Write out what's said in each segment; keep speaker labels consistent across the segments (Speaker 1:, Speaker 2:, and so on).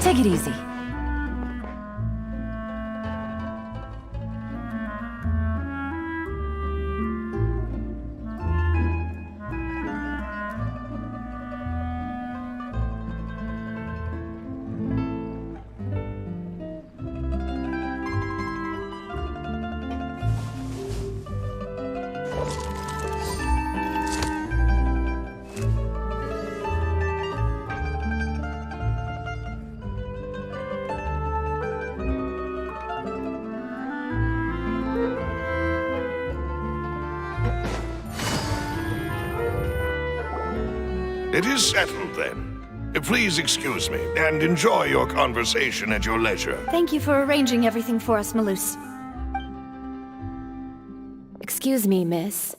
Speaker 1: Take it easy.
Speaker 2: It is settled, then. Please excuse me, and enjoy your conversation at your leisure.
Speaker 3: Thank you for arranging everything for us, Malus.
Speaker 1: Excuse me, miss.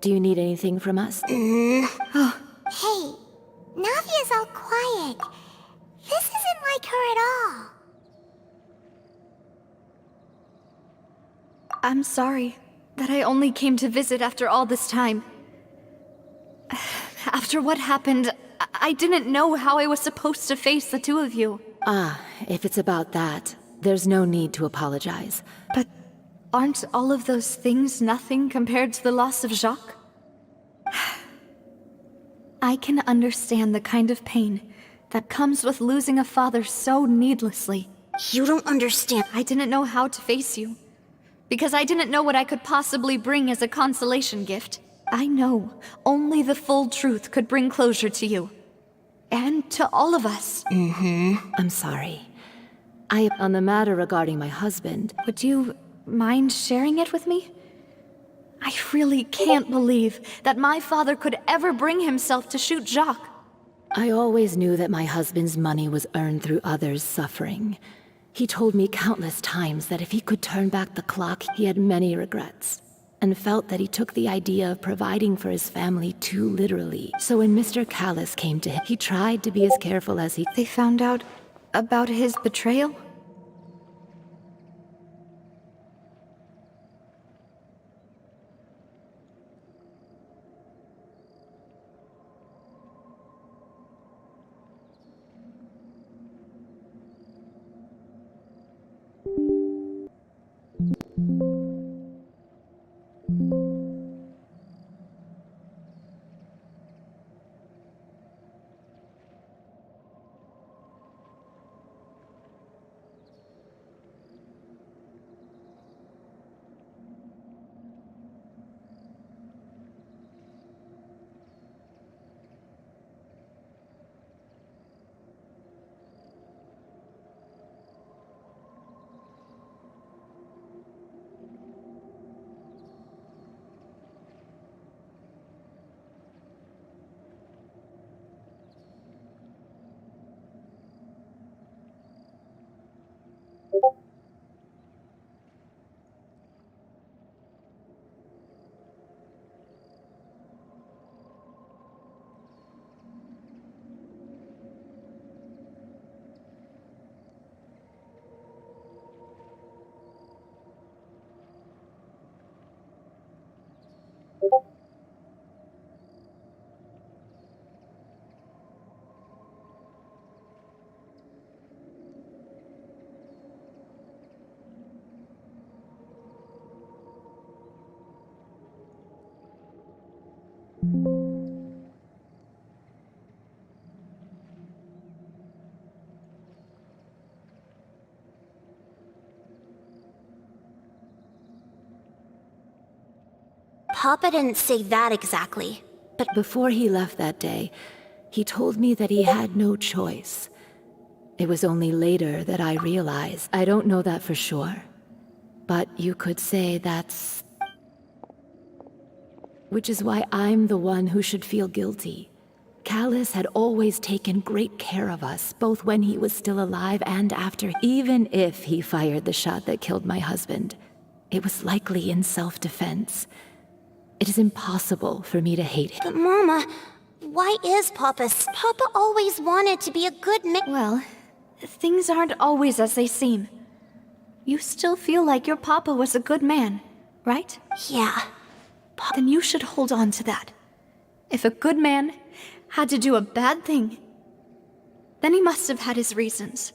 Speaker 1: Do you need anything from us?
Speaker 4: Hey, Navia's all quiet. This isn't like her at all.
Speaker 3: I'm sorry that I only came to visit after all this time. After what happened, I didn't know how I was supposed to face the two of you.
Speaker 1: Ah, if it's about that, there's no need to apologize.
Speaker 3: But aren't all of those things nothing compared to the loss of Jacques? I can understand the kind of pain that comes with losing a father so needlessly.
Speaker 4: You don't understand.
Speaker 3: I didn't know how to face you, because I didn't know what I could possibly bring as a consolation gift. I know only the full truth could bring closure to you. And to all of us.
Speaker 1: I'm sorry. On the matter regarding my husband,
Speaker 3: Would you mind sharing it with me? I really can't believe that my father could ever bring himself to shoot Jacques.
Speaker 1: I always knew that my husband's money was earned through others' suffering. He told me countless times that if he could turn back the clock, he had many regrets, and felt that he took the idea of providing for his family too literally. So when Mr. Callis came to him, he tried to be as careful as he...
Speaker 3: They found out about his betrayal?
Speaker 4: Papa didn't say that exactly.
Speaker 1: But before he left that day, he told me that he had no choice. It was only later that I realized. I don't know that for sure. But you could say that's... Which is why I'm the one who should feel guilty. Callis had always taken great care of us, both when he was still alive and after. Even if he fired the shot that killed my husband, it was likely in self-defense. It is impossible for me to hate him.
Speaker 4: But Mama, why is Papa always wanted to be a good man.
Speaker 3: Well, things aren't always as they seem. You still feel like your papa was a good man, right?
Speaker 4: Yeah.
Speaker 3: Then you should hold on to that. If a good man had to do a bad thing, Then he must have had his reasons.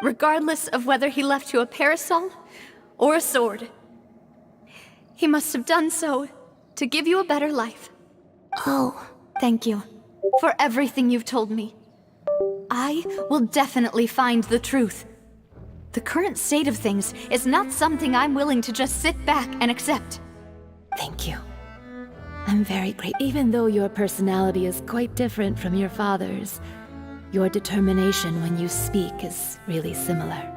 Speaker 3: Regardless of whether he left you a parasol or a sword, he must have done so to give you a better life.
Speaker 4: Oh,
Speaker 3: Thank you for everything you've told me. I will definitely find the truth. The current state of things is not something I'm willing to just sit back and accept.
Speaker 1: Thank you. I'm very grateful. Even though your personality is quite different from your father's, your determination when you speak is really similar.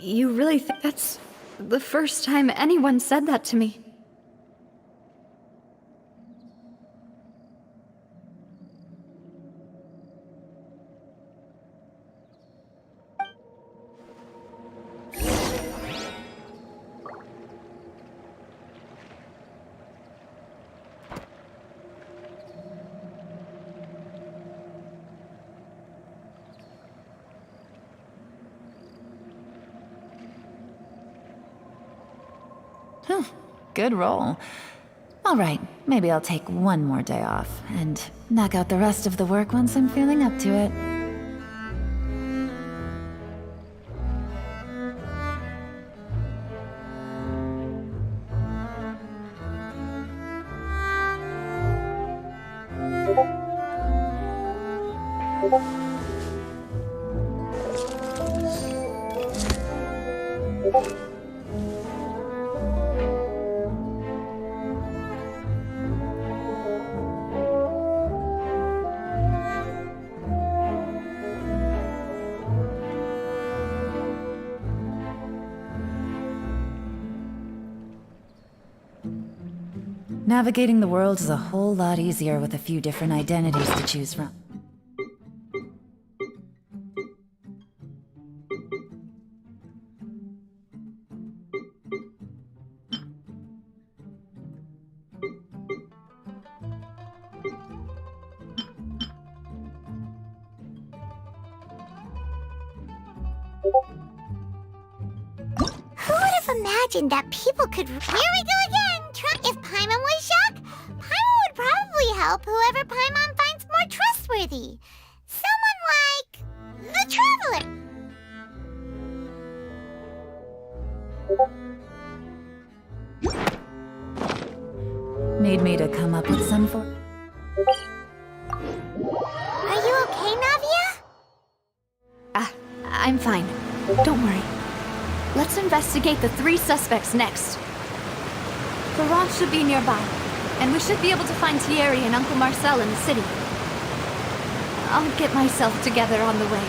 Speaker 3: You really think that's the first time anyone said that to me?
Speaker 5: Good roll. All right, maybe I'll take one more day off and knock out the rest of the work once I'm feeling up to it. Navigating the world is a whole lot easier with a few different identities to choose from.
Speaker 4: imagine that people could... Here we go again! If Paimon was Jacques, Paimon would probably help whoever Paimon finds more trustworthy. Someone like... the Traveler.
Speaker 5: Need me to come up with some for...
Speaker 4: Are you okay, Navia?
Speaker 3: I'm fine. Don't worry. Let's investigate the 3 suspects next. Garage should be nearby, and we should be able to find Thierry and Uncle Marcel in the city. I'll get myself together on the way,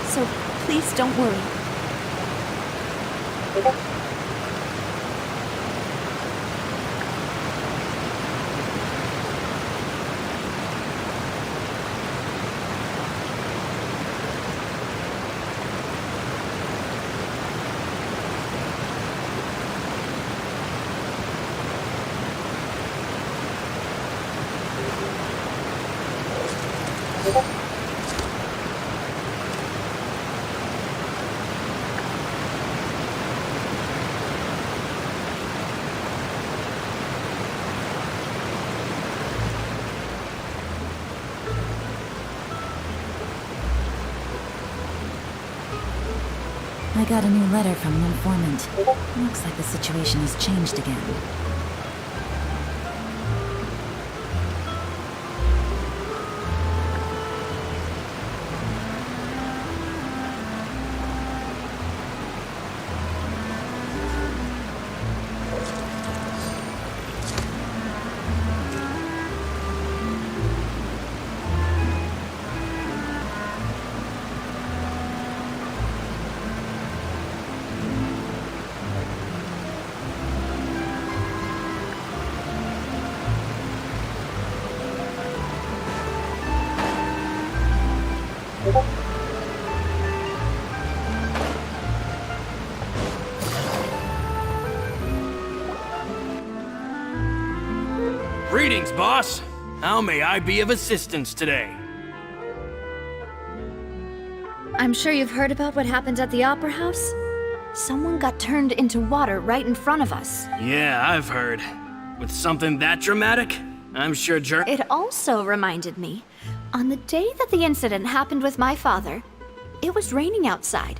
Speaker 3: so please don't worry.
Speaker 5: I got a new letter from an informant. Looks like the situation has changed again.
Speaker 6: Greetings, boss. How may I be of assistance today?
Speaker 3: I'm sure you've heard about what happened at the Opera House? Someone got turned into water right in front of us.
Speaker 6: Yeah, I've heard. With something that dramatic, I'm sure
Speaker 3: It also reminded me, on the day that the incident happened with my father, it was raining outside.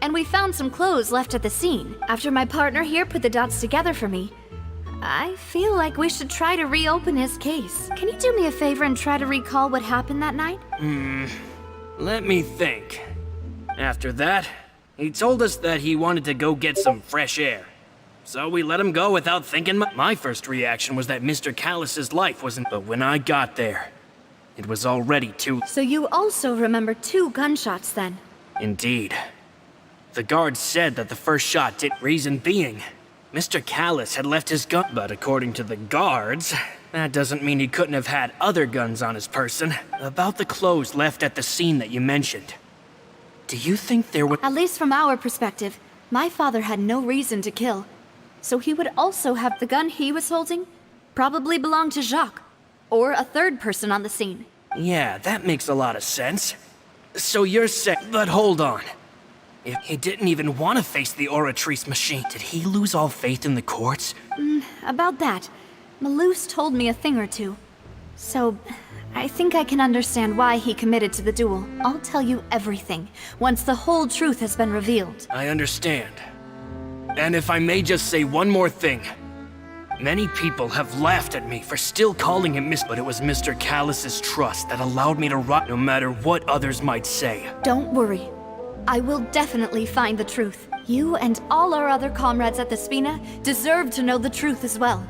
Speaker 3: And we found some clothes left at the scene. After my partner here put the dots together for me, I feel like we should try to reopen his case. Can you do me a favor and try to recall what happened that night?
Speaker 6: Let me think. After that, he told us that he wanted to go get some fresh air. So we let him go without thinking. My first reaction was that Mr. Callus's life wasn't... But when I got there, it was already too...
Speaker 3: So you also remember 2 gunshots then?
Speaker 6: Indeed. The guard said that the first shot did... Reason being, Mr. Callus had left his gun... But according to the guards, that doesn't mean he couldn't have had other guns on his person. About the clothes left at the scene that you mentioned. Do you think there would...
Speaker 3: At least from our perspective, my father had no reason to kill. So he would also have the gun he was holding probably belonged to Jacques, or a third person on the scene.
Speaker 6: Yeah, that makes a lot of sense. So you're saying... But hold on. If he didn't even want to face the Oratrice machine, did he lose all faith in the courts?
Speaker 3: About that, Malus told me a thing or two. So, I think I can understand why he committed to the duel. I'll tell you everything, once the whole truth has been revealed.
Speaker 6: I understand. And if I may just say one more thing. Many people have laughed at me for still calling him But it was Mr. Callus's trust that allowed me to rot no matter what others might say.
Speaker 3: Don't worry. I will definitely find the truth. You and all our other comrades at the Spina deserve to know the truth as well.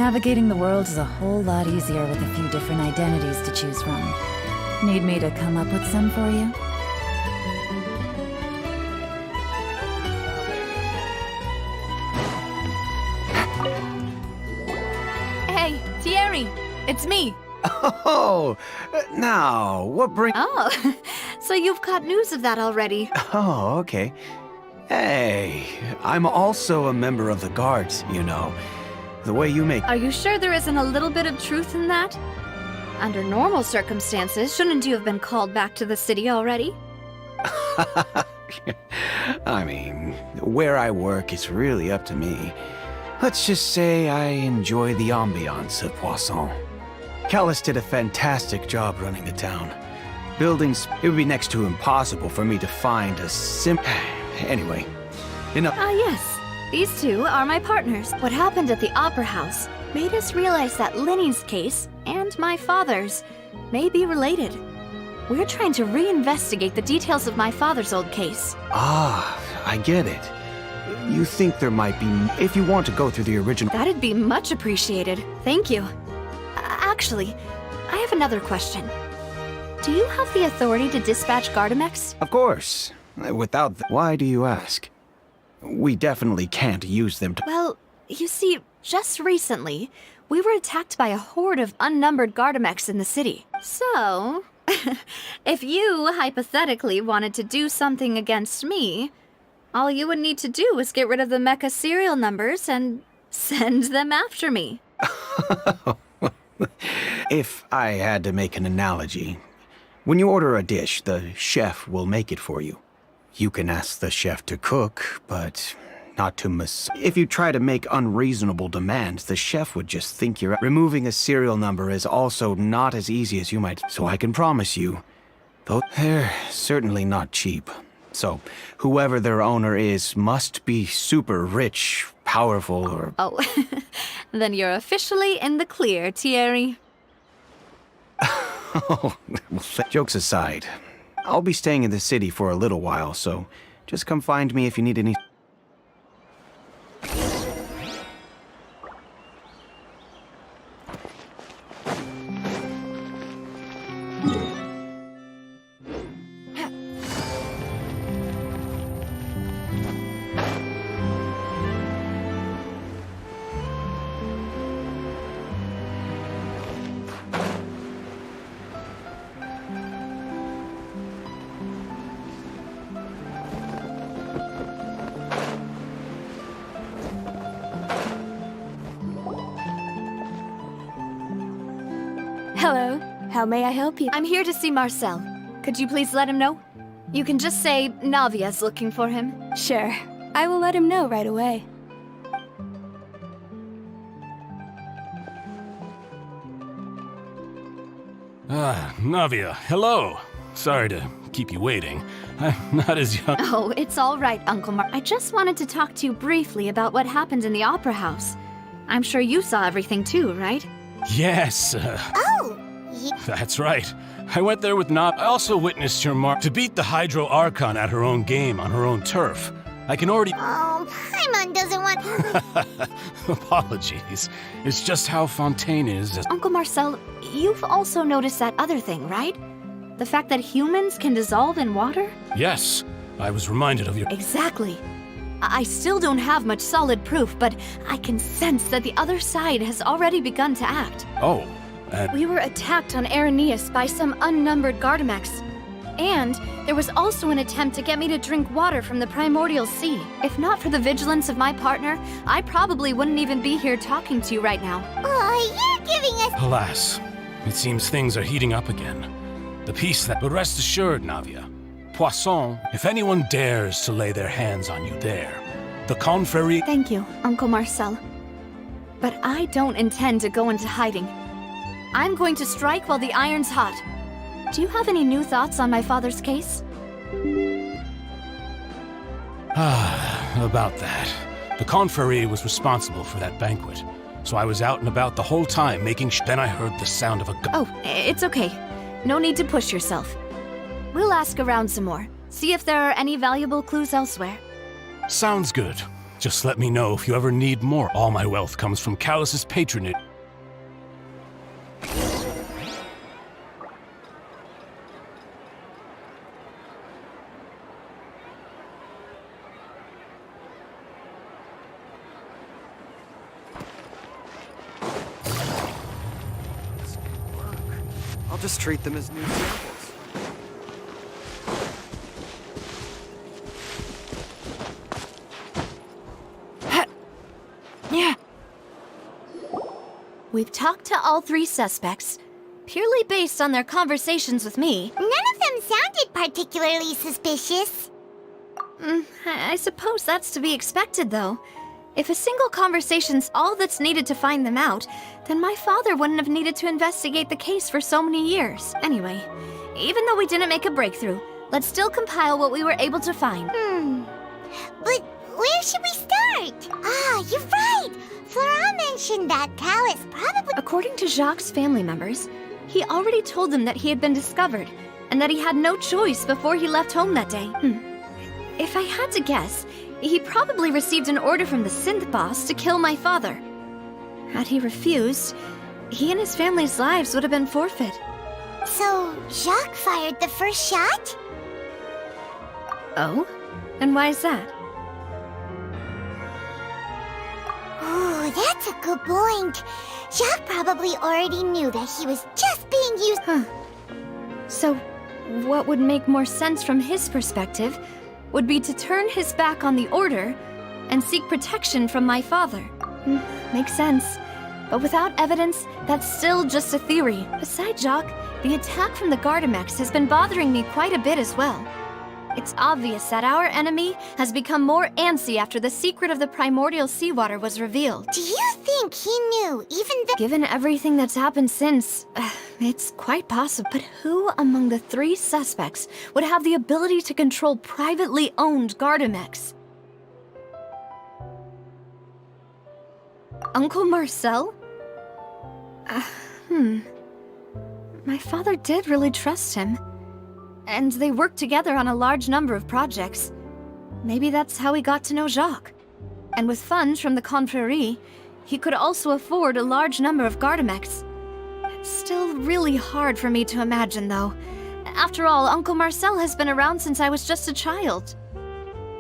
Speaker 5: Navigating the world is a whole lot easier with a few different identities to choose from. Need me to come up with some for you?
Speaker 3: Hey, Thierry, it's me.
Speaker 7: Oh, now, what bring...
Speaker 3: Oh, so you've got news of that already.
Speaker 7: Oh, okay. Hey, I'm also a member of the guards, you know. The way you make...
Speaker 3: Are you sure there isn't a little bit of truth in that? Under normal circumstances, shouldn't you have been called back to the city already?
Speaker 7: I mean, where I work is really up to me. Let's just say I enjoy the ambiance of Poisson. Callus did a fantastic job running the town. Buildings, it would be next to impossible for me to find a Anyway, enough.
Speaker 3: Ah, yes. These two are my partners. What happened at the Opera House made us realize that Linny's case and my father's may be related. We're trying to reinvestigate the details of my father's old case.
Speaker 7: Ah, I get it. You think there might be... If you want to go through the original...
Speaker 3: That'd be much appreciated. Thank you. Actually, I have another question. Do you have the authority to dispatch Gardamex?
Speaker 7: Of course. Without... Why do you ask? We definitely can't use them to...
Speaker 3: Well, you see, just recently, we were attacked by a horde of unnumbered Gardamex in the city. So, if you hypothetically wanted to do something against me, all you would need to do is get rid of the mecha serial numbers and send them after me.
Speaker 7: If I had to make an analogy, when you order a dish, the chef will make it for you. You can ask the chef to cook, but not to If you try to make unreasonable demands, the chef would just think you're... Removing a serial number is also not as easy as you might... So I can promise you, though they're certainly not cheap. So, whoever their owner is must be super rich, powerful, or...
Speaker 3: Oh, then you're officially in the clear, Thierry.
Speaker 7: Oh, jokes aside, I'll be staying in the city for a little while, so just come find me if you need any...
Speaker 8: Hello. How may I help you?
Speaker 3: I'm here to see Marcel. Could you please let him know? You can just say Navia's looking for him.
Speaker 8: Sure. I will let him know right away.
Speaker 9: Ah, Navia, hello. Sorry to keep you waiting. I'm not as young.
Speaker 3: Oh, it's all right, Uncle Mar. I just wanted to talk to you briefly about what happened in the Opera House. I'm sure you saw everything too, right?
Speaker 9: Yes, that's right. I went there with Nav. I also witnessed your mark to beat the Hydro Archon at her own game on her own turf. I can already...
Speaker 4: Oh, Paimon doesn't want...
Speaker 9: Apologies. It's just how Fontaine is.
Speaker 3: Uncle Marcel, you've also noticed that other thing, right? The fact that humans can dissolve in water?
Speaker 9: Yes, I was reminded of your...
Speaker 3: Exactly. I still don't have much solid proof, but I can sense that the other side has already begun to act.
Speaker 9: Oh,
Speaker 8: We were attacked on Arrhenius by some unnumbered Gardamex. And there was also an attempt to get me to drink water from the primordial sea.
Speaker 3: If not for the vigilance of my partner, I probably wouldn't even be here talking to you right now.
Speaker 4: Oh, you're giving us...
Speaker 9: alas. It seems things are heating up again. The peace that... But rest assured, Navia. Poisson, if anyone dares to lay their hands on you there, the confrérie...
Speaker 3: Thank you, Uncle Marcel. But I don't intend to go into hiding. I'm going to strike while the iron's hot. Do you have any new thoughts on my father's case?
Speaker 9: About that. The confrérie was responsible for that banquet, so I was out and about the whole time making Then I heard the sound of a gun.
Speaker 3: Oh, it's okay. No need to push yourself. We'll ask around some more. See if there are any valuable clues elsewhere.
Speaker 9: Sounds good. Just let me know if you ever need more. All my wealth comes from Callus's patronage.
Speaker 10: I'll just treat them as new samples.
Speaker 8: Yeah. We've talked to all 3 suspects, purely based on their conversations with me.
Speaker 4: None of them sounded particularly suspicious.
Speaker 8: I suppose that's to be expected, though. If a single conversation's all that's needed to find them out, then my father wouldn't have needed to investigate the case for so many years. Anyway, even though we didn't make a breakthrough, let's still compile what we were able to find.
Speaker 4: But where should we start? Ah, you're right! Flora mentioned that Callus probably...
Speaker 8: According to Jacques' family members, he already told them that he had been discovered, and that he had no choice before he left home that day. If I had to guess, he probably received an order from the synth boss to kill my father. Had he refused, he and his family's lives would have been forfeit.
Speaker 4: So, Jacques fired the first shot?
Speaker 8: Oh? And why is that?
Speaker 4: Ooh, that's a good point. Jacques probably already knew that he was just being used...
Speaker 8: So, what would make more sense from his perspective would be to turn his back on the order and seek protection from my father. Makes sense. But without evidence, that's still just a theory. Besides Jacques, the attack from the Gardamex has been bothering me quite a bit as well. It's obvious that our enemy has become more antsy after the secret of the primordial seawater was revealed.
Speaker 4: Do you think he knew even the...
Speaker 8: Given everything that's happened since, it's quite possible. But who among the 3 suspects would have the ability to control privately owned Gardamex? Uncle Marcel? My father did really trust him. And they worked together on a large number of projects. Maybe that's how he got to know Jacques. And with funds from the Confrérie, he could also afford a large number of Gardamex. It's still really hard for me to imagine, though. After all, Uncle Marcel has been around since I was just a child.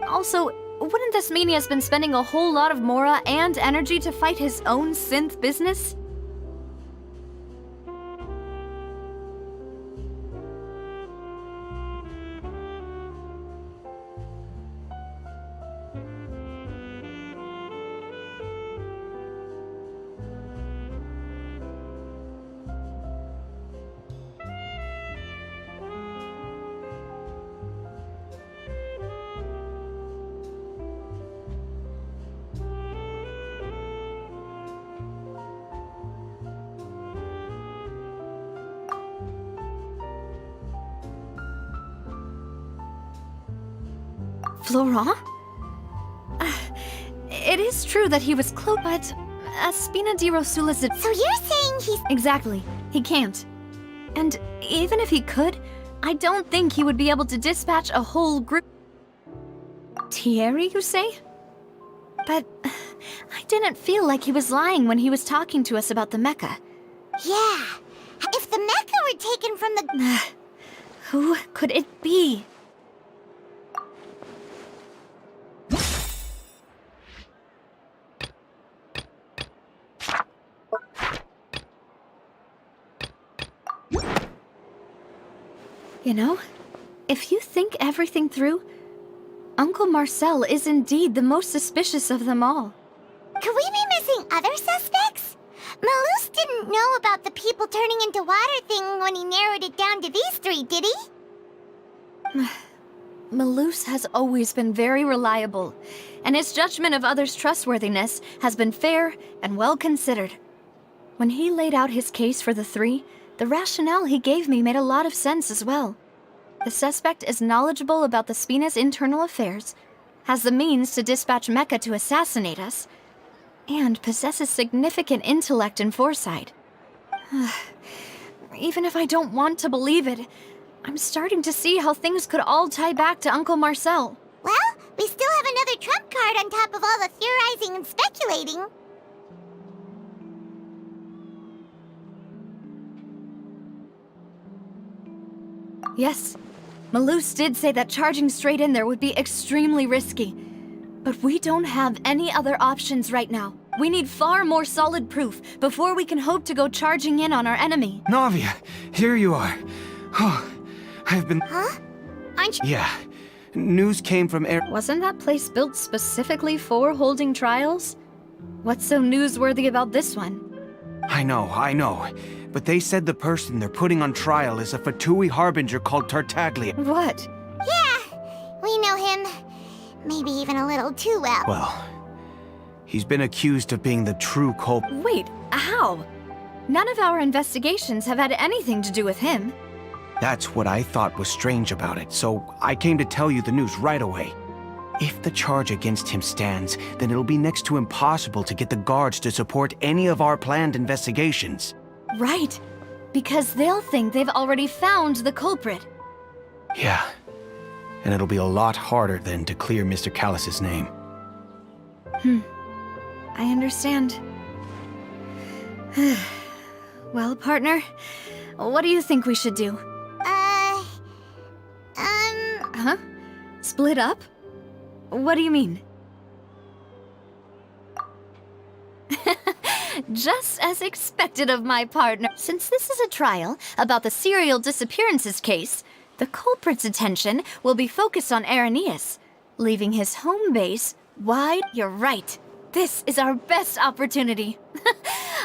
Speaker 8: Also, wouldn't this mean he has been spending a whole lot of mora and energy to fight his own synth business? Florent? It is true that he was close, but Spina di Rosula is...
Speaker 4: So you're saying he's...
Speaker 8: Exactly. He can't. And even if he could, I don't think he would be able to dispatch a whole group... Thierry, you say? But I didn't feel like he was lying when he was talking to us about the mecha.
Speaker 4: Yeah. If the mecha were taken from the...
Speaker 8: Who could it be? You know, if you think everything through, Uncle Marcel is indeed the most suspicious of them all.
Speaker 4: Could we be missing other suspects? Malus didn't know about the people turning into water thing when he narrowed it down to these 3, did he?
Speaker 8: Malus has always been very reliable, and his judgment of others' trustworthiness has been fair and well considered. When he laid out his case for the 3, the rationale he gave me made a lot of sense as well. The suspect is knowledgeable about the Spina's internal affairs, has the means to dispatch Mecha to assassinate us, and possesses significant intellect and foresight. Even if I don't want to believe it, I'm starting to see how things could all tie back to Uncle Marcel.
Speaker 4: Well, We still have another trump card on top of all the theorizing and speculating.
Speaker 8: Yes, Malus did say that charging straight in there would be extremely risky. But we don't have any other options right now. We need far more solid proof before we can hope to go charging in on our enemy.
Speaker 7: Navia, here you are. Oh, I've been...
Speaker 4: Huh? Aren't you?
Speaker 7: Yeah. News came from air...
Speaker 8: Wasn't that place built specifically for holding trials? What's so newsworthy about this one?
Speaker 7: I know. But they said the person they're putting on trial is a Fatui harbinger called Tartaglia.
Speaker 8: What?
Speaker 4: Yeah, we know him. Maybe even a little too well.
Speaker 7: Well, he's been accused of being the true culprit.
Speaker 8: Wait, how? None of our investigations have had anything to do with him.
Speaker 7: That's what I thought was strange about it, so I came to tell you the news right away. If the charge against him stands, then it'll be next to impossible to get the guards to support any of our planned investigations.
Speaker 8: Right, because they'll think they've already found the culprit.
Speaker 7: Yeah, and it'll be a lot harder then to clear Mr. Callus's name.
Speaker 8: I understand. Well, partner, what do you think we should do? Huh? Split up? What do you mean? Just as expected of my partner. Since this is a trial about the serial disappearances case, the culprit's attention will be focused on Irenaeus, leaving his home base wide. You're right. This is our best opportunity.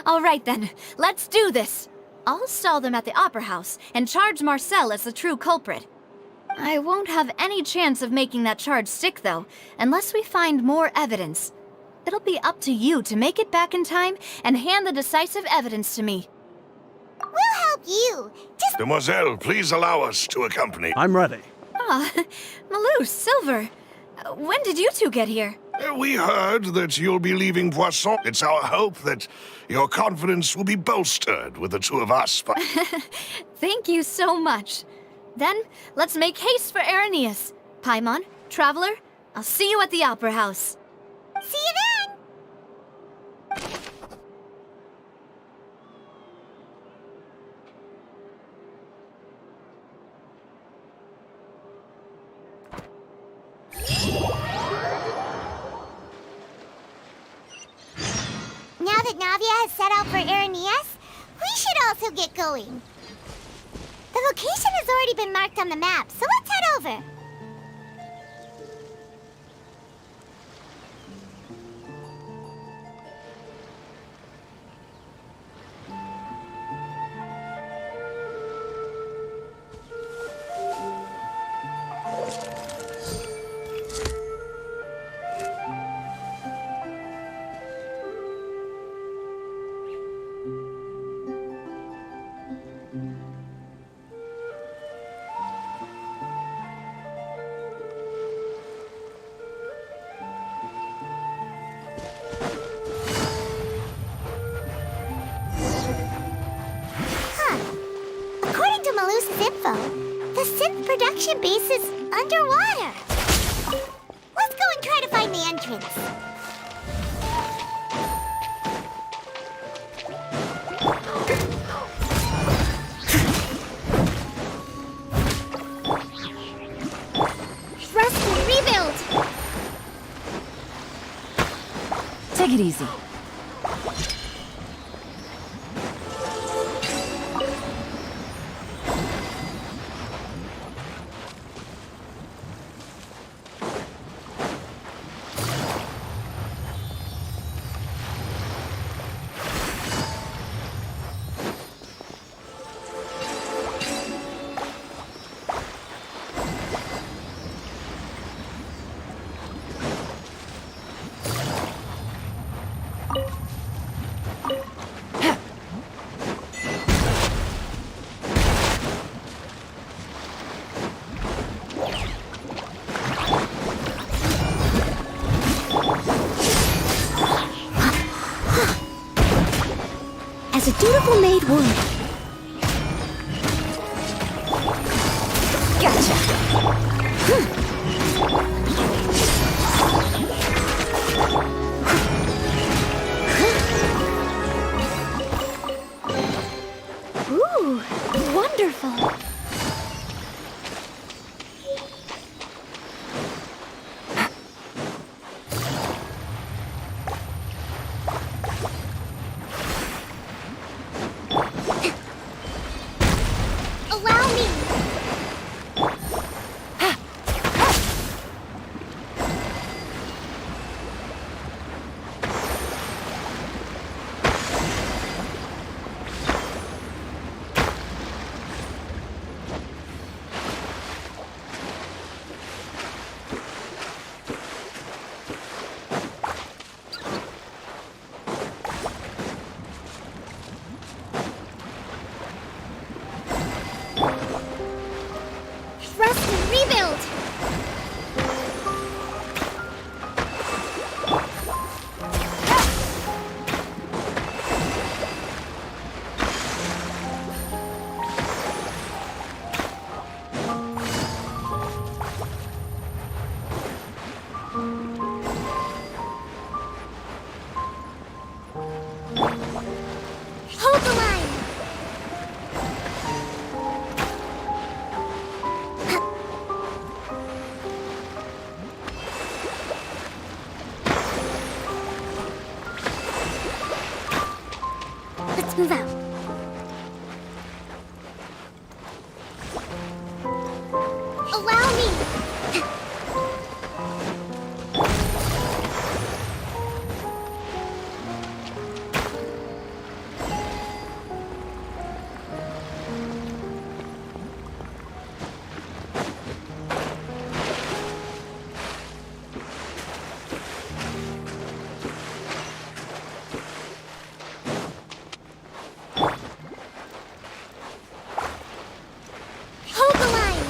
Speaker 8: All right then, let's do this. I'll stall them at the Opera House and charge Marcel as the true culprit. I won't have any chance of making that charge stick, though, unless we find more evidence. It'll be up to you to make it back in time and hand the decisive evidence to me.
Speaker 4: We'll help you. Just...
Speaker 2: Demoiselle, please allow us to accompany.
Speaker 9: I'm ready.
Speaker 8: Ah, Malus, Silver. When did you two get here?
Speaker 2: We heard that you'll be leaving Poisson. It's our hope that your confidence will be bolstered with the two of us.
Speaker 8: Thank you so much. Then, let's make haste for Irenaeus. Paimon, Traveler, I'll see you at the Opera House.
Speaker 4: See you then! Now that Navia has set out for Irenaeus, we should also get going. The location has already been marked on the map, so let's head over. The synth production base is underwater. Let's go and try to find the entrance.
Speaker 8: Rest and rebuild!
Speaker 5: Take it easy.
Speaker 4: As a dutiful maid would. Gotcha.
Speaker 8: careful.
Speaker 4: Allow me! Rest and rebuild! Hold the line! Let's move out. Allow me! Hold the line!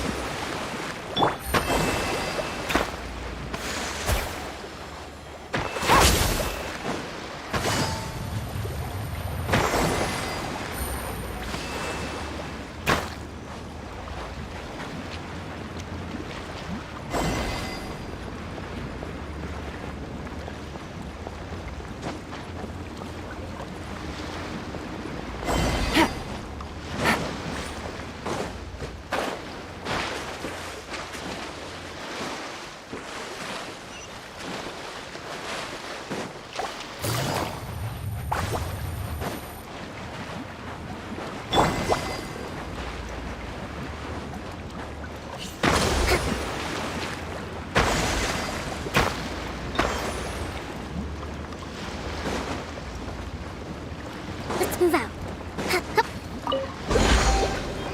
Speaker 4: Let's move out.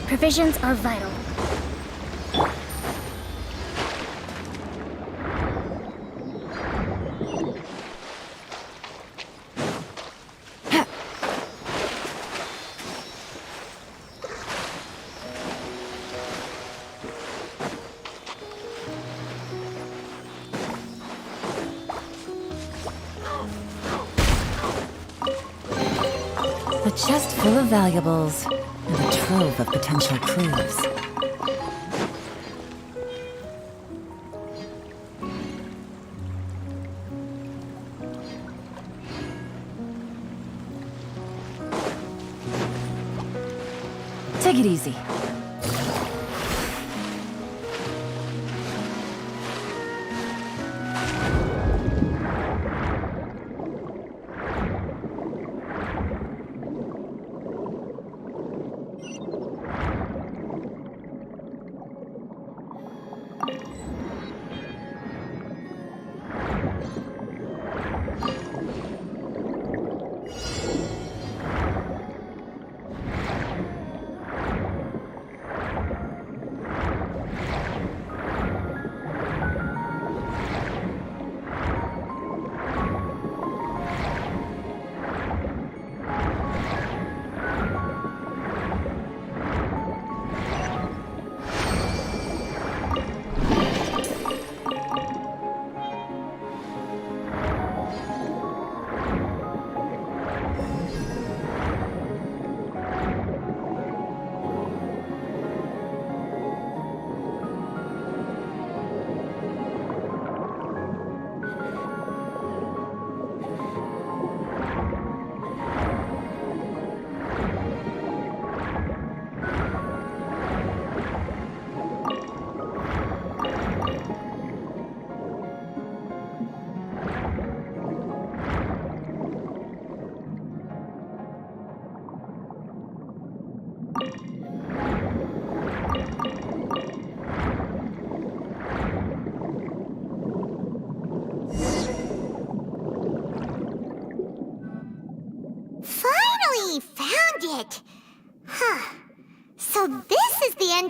Speaker 4: Provisions are vital.
Speaker 5: A chest full of valuables and a trove of potential clues. Take it easy.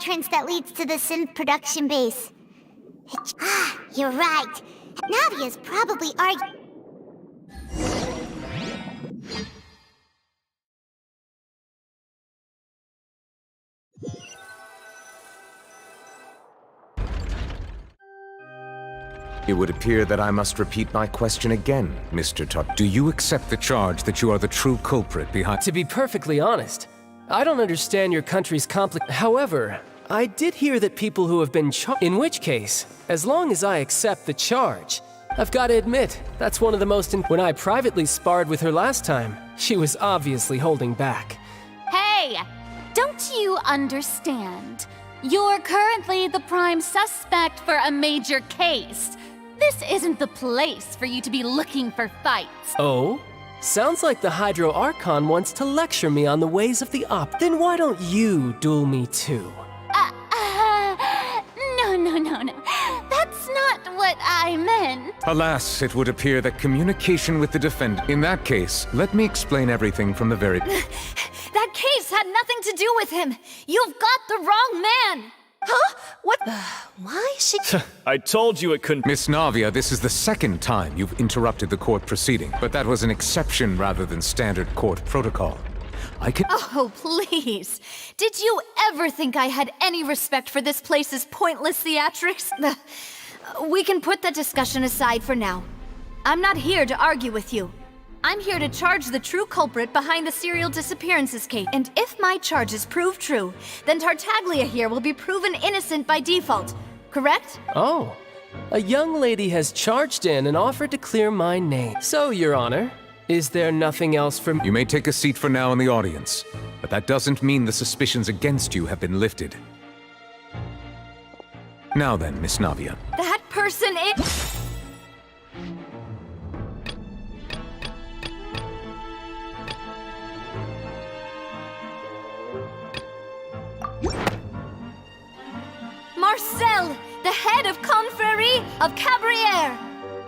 Speaker 4: entrance that leads to the synth production base. You're right. Navia's probably arguing.
Speaker 11: It would appear that I must repeat my question again, Mr. Tot. Do you accept the charge that you are the true culprit behind—
Speaker 12: To be perfectly honest, I don't understand your country's However, I did hear that people who have been in which case, as long as I accept the charge, I've got to admit, that's one of the most— When I privately sparred with her last time, she was obviously holding back.
Speaker 13: Hey! Don't you understand? You're currently the prime suspect for a major case. This isn't the place for you to be looking for fights.
Speaker 12: Oh? Sounds like the Hydro Archon wants to lecture me on the ways of the op. Then why don't you duel me too?
Speaker 13: No. That's not what I meant.
Speaker 11: Alas, it would appear that communication with the defendant— In that case, let me explain everything from the very—
Speaker 8: That case had nothing to do with him. You've got the wrong man. Huh? What? Why is she—
Speaker 10: I told you it couldn't—
Speaker 11: Miss Navia, this is the second time you've interrupted the court proceeding, but that was an exception rather than standard court protocol. I can—
Speaker 8: Oh, please. Did you ever think I had any respect for this place's pointless theatrics? We can put that discussion aside for now. I'm not here to argue with you. I'm here to charge the true culprit behind the serial disappearances case. And if my charges prove true, then Tartaglia here will be proven innocent by default. Correct?
Speaker 12: Oh. A young lady has charged in and offered to clear my name. So, Your Honor, is there nothing else for me?
Speaker 11: You may take a seat for now in the audience, but that doesn't mean the suspicions against you have been lifted. Now then, Miss Navia.
Speaker 8: That person is— Marcel, the head of Confrérie of Cabrières!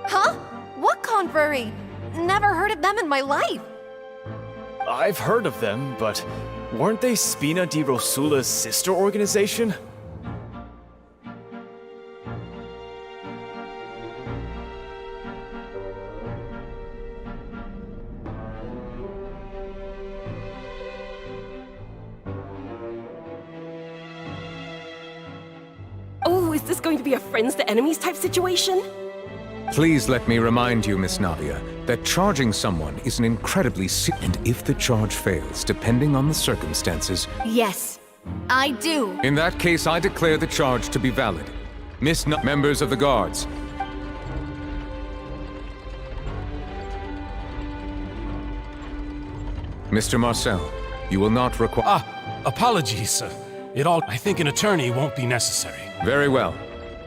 Speaker 3: Huh? What confrérie? Never heard of them in my life.
Speaker 10: I've heard of them, but weren't they Spina di Rosula's sister organization?
Speaker 14: Oh, is this going to be a friends to enemies type situation?
Speaker 11: Please let me remind you, Miss Navia, that charging someone is an incredibly and if the charge fails, depending on the circumstances—
Speaker 8: Yes, I do.
Speaker 11: In that case, I declare the charge to be valid. Members of the guards. Mr. Marcel, you will not require—
Speaker 9: Apologies, sir. I think an attorney won't be necessary.
Speaker 11: Very well.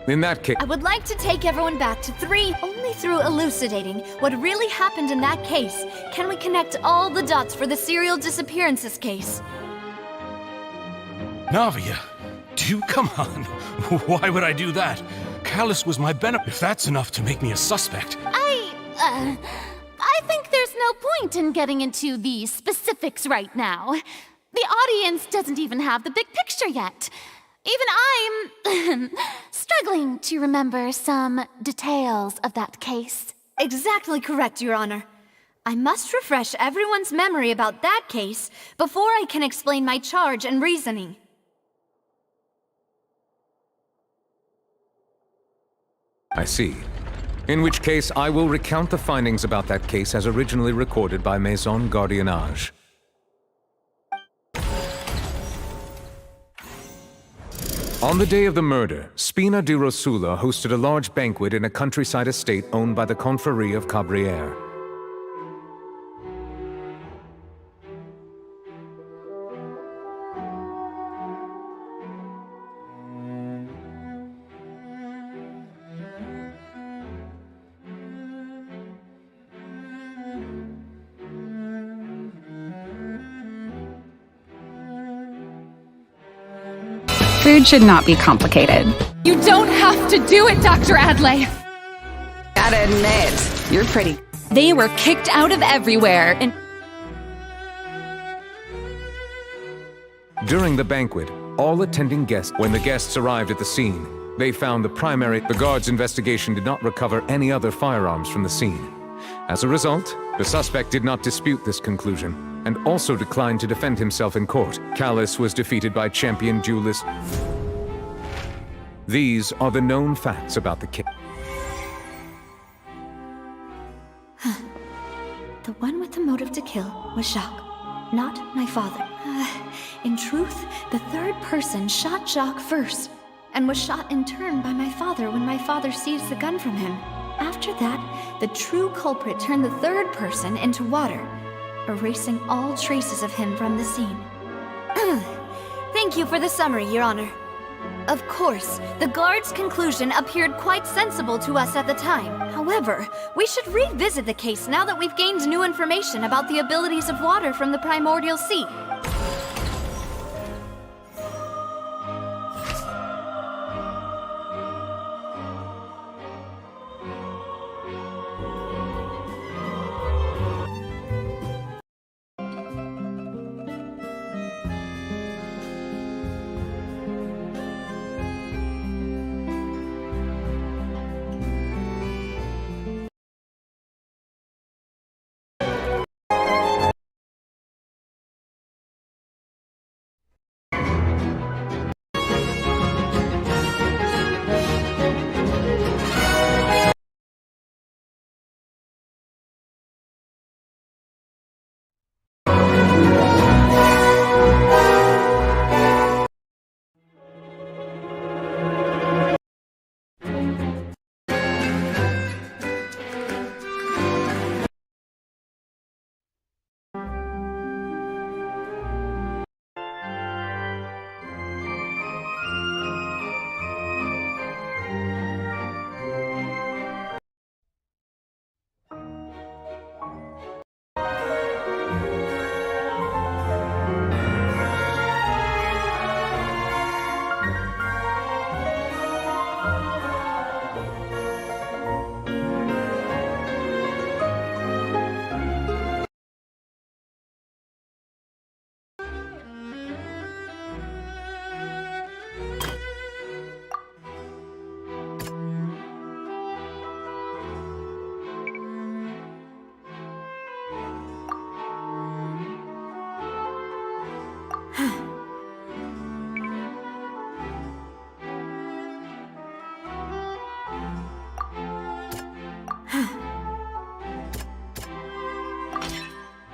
Speaker 11: In that case—
Speaker 8: I would like to take everyone back to 3. Only through elucidating what really happened in that case can we connect all the dots for the serial disappearances case.
Speaker 9: Navia, come on. Why would I do that? Callus was my If that's enough to make me a suspect—
Speaker 13: I think there's no point in getting into the specifics right now. The audience doesn't even have the big picture yet. Even I'm struggling to remember some details of that case.
Speaker 8: Exactly correct, Your Honor. I must refresh everyone's memory about that case before I can explain my charge and reasoning.
Speaker 11: I see. In which case, I will recount the findings about that case as originally recorded by Maison Gardiennage. On the day of the murder, Spina di Rosula hosted a large banquet in a countryside estate owned by the Confrérie of Cabrières.
Speaker 15: Food should not be complicated.
Speaker 16: You don't have to do it, Dr. Adley!
Speaker 15: Gotta admit, you're pretty.
Speaker 16: They were kicked out of everywhere, and
Speaker 11: During the banquet, all attending guests. When the guests arrived at the scene, they found the guard's investigation did not recover any other firearms from the scene. As a result, the suspect did not dispute this conclusion, and also declined to defend himself in court. Callus was defeated by champion duelist. These are the known facts about the case.
Speaker 3: The one with the motive to kill was Jacques, not my father. In truth, the third person shot Jacques first, and was shot in turn by my father when my father seized the gun from him. After that, the true culprit turned the third person into water, erasing all traces of him from the scene. Thank you for the summary, Your Honor. Of course, the guard's conclusion appeared quite sensible to us at the time. However, we should revisit the case now that we've gained new information about the abilities of water from the primordial sea.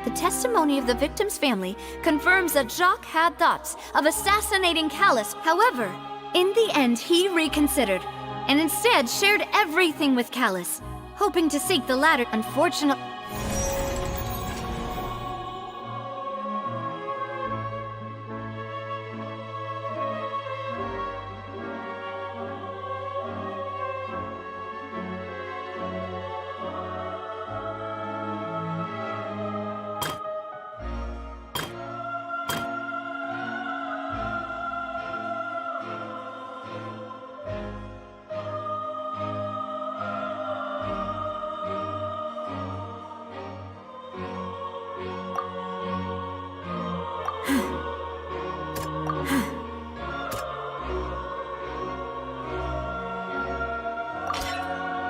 Speaker 3: The testimony of the victim's family confirms that Jacques had thoughts of assassinating Callus. However, in the end, he reconsidered, and instead shared everything with Callus, hoping to seek the latter. Unfortunately,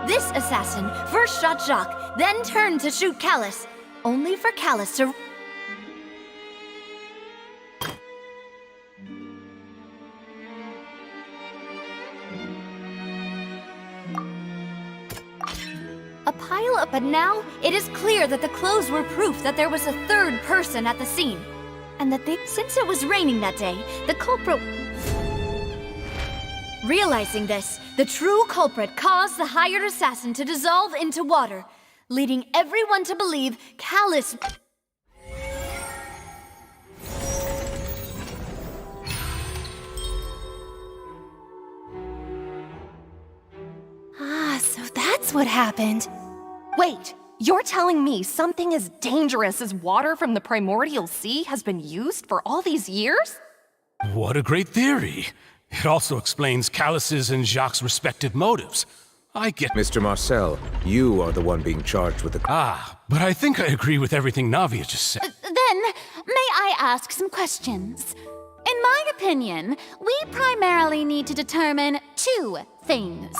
Speaker 3: this assassin first shot Jacques, then turned to shoot Callus, only for Callus to... A pile up, but now it is clear that the clothes were proof that there was a third person at the scene, and that since it was raining that day, the culprit... Realizing this, the true culprit caused the hired assassin to dissolve into water, leading everyone to believe Callus...
Speaker 14: Ah, so that's what happened. Wait, you're telling me something as dangerous as water from the primordial sea has been used for all these years?
Speaker 9: What a great theory. It also explains Callus's and Jacques' respective motives. I get...
Speaker 11: Mr. Marcel, you are the one being charged with the...
Speaker 9: But I think I agree with everything Navia just said.
Speaker 13: Then, may I ask some questions? In my opinion, we primarily need to determine two things.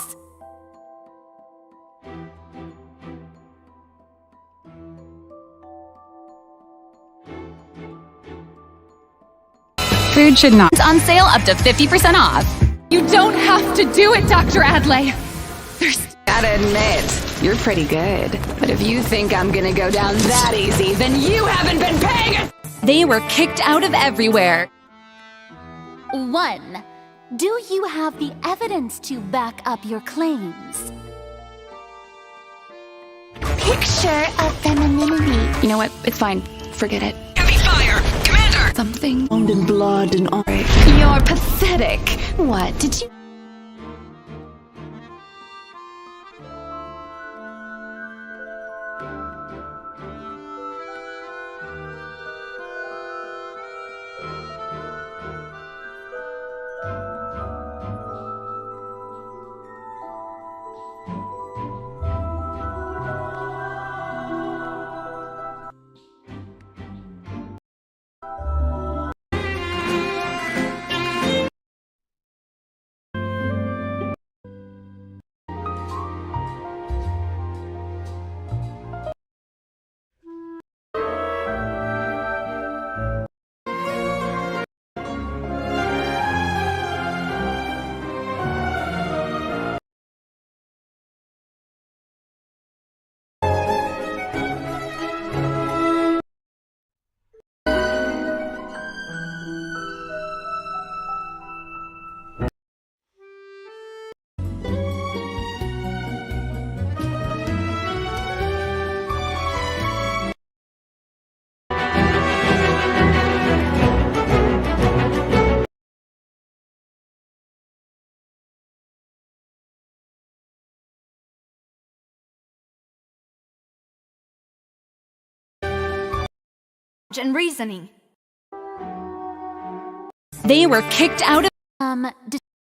Speaker 16: Food should not. It's on sale up to 50% off. You don't have to do it, Dr. Adley.
Speaker 15: Gotta admit, you're pretty good. But if you think I'm gonna go down that easy, then you haven't been paying.
Speaker 16: They were kicked out of everywhere.
Speaker 13: 1. Do you have the evidence to back up your claims?
Speaker 15: Picture of femininity. You know what? It's fine. Forget it. Heavy fire! Commander! Something in blood and all. You're pathetic. What? Did you...
Speaker 3: And reasoning.
Speaker 16: They were kicked out of...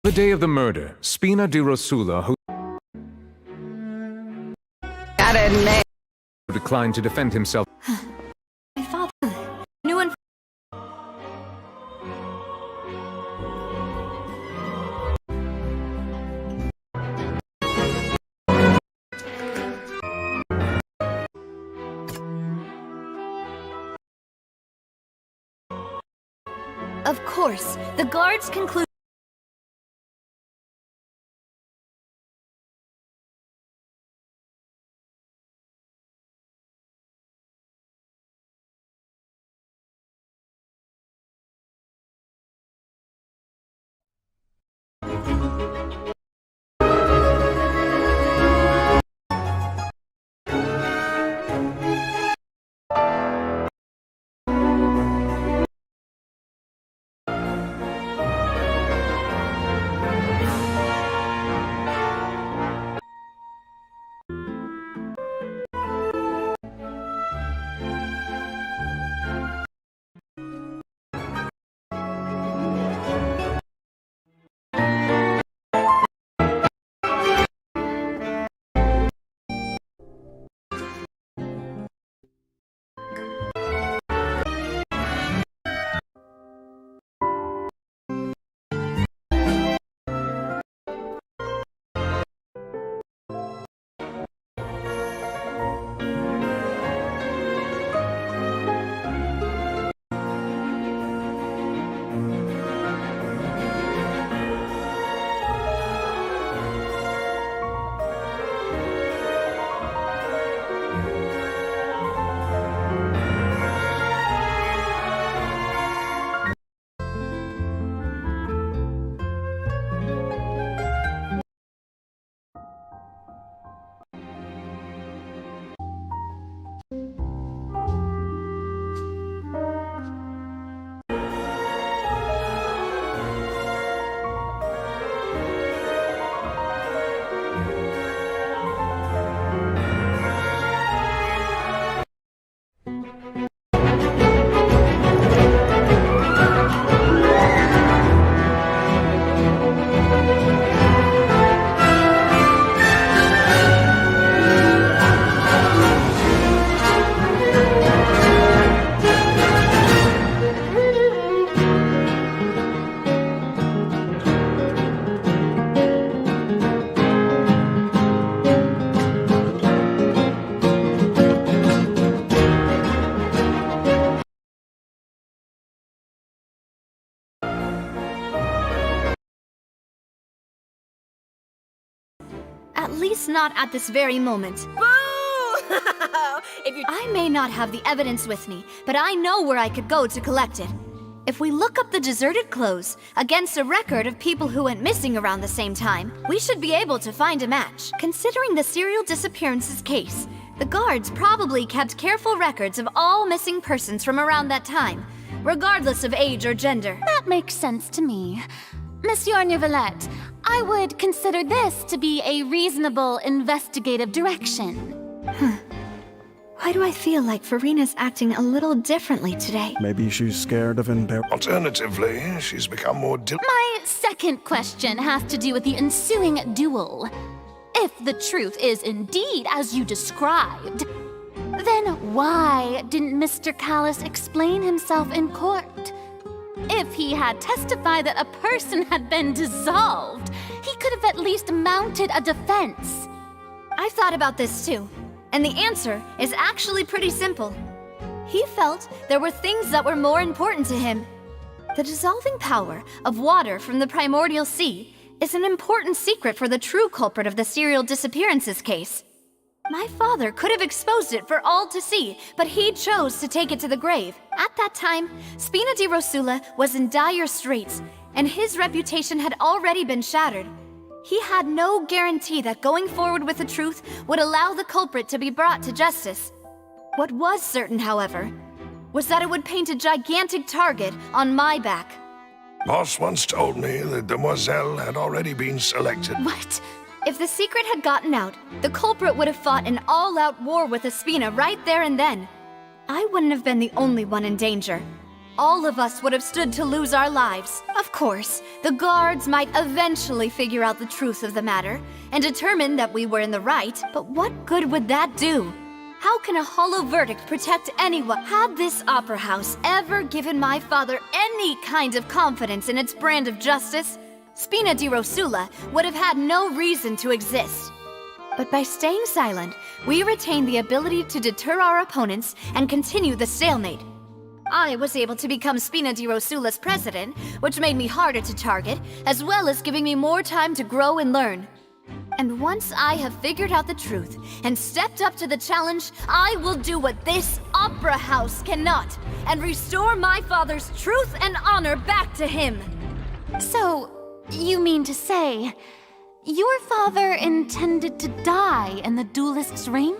Speaker 11: The day of the murder, Spina di Rosula, who
Speaker 15: Gotta admit.
Speaker 11: declined to defend himself.
Speaker 3: My father knew and... Of course, the guards conclude. least not at this very moment. I may not have the evidence with me, but I know where I could go to collect it. If we look up the deserted clothes against a record of people who went missing around the same time, we should be able to find a match. Considering the serial disappearances case, the guards probably kept careful records of all missing persons from around that time, regardless of age or gender.
Speaker 13: That makes sense to me. Monsieur Neuvillette, I would consider this to be a reasonable investigative direction.
Speaker 3: Why do I feel like Farina's acting a little differently today?
Speaker 17: Maybe she's scared of
Speaker 2: Alternatively, she's become more
Speaker 13: My second question has to do with the ensuing duel. If the truth is indeed as you described, then why didn't Mr. Callis explain himself in court? If he had testified that a person had been dissolved, he could have at least mounted a defense.
Speaker 3: I've thought about this too, and the answer is actually pretty simple. He felt there were things that were more important to him. The dissolving power of water from the primordial sea is an important secret for the true culprit of the serial disappearances case. My father could have exposed it for all to see, but he chose to take it to the grave. At that time, Spina di Rosula was in dire straits, and his reputation had already been shattered. He had no guarantee that going forward with the truth would allow the culprit to be brought to justice. What was certain, however, was that it would paint a gigantic target on my back.
Speaker 2: Boss once told me that Demoiselle had already been selected.
Speaker 3: What? If the secret had gotten out, the culprit would have fought an all-out war with Espina right there and then. I wouldn't have been the only one in danger. All of us would have stood to lose our lives. Of course, the guards might eventually figure out the truth of the matter and determine that we were in the right, but what good would that do? How can a hollow verdict protect anyone? Had this opera house ever given my father any kind of confidence in its brand of justice, Spina di Rosula would have had no reason to exist. But by staying silent, we retained the ability to deter our opponents and continue the stalemate. I was able to become Spina di Rosula's president, which made me harder to target, as well as giving me more time to grow and learn. And once I have figured out the truth and stepped up to the challenge, I will do what this opera house cannot, and restore my father's truth and honor back to him.
Speaker 13: So, you mean to say, your father intended to die in the duelist's ring?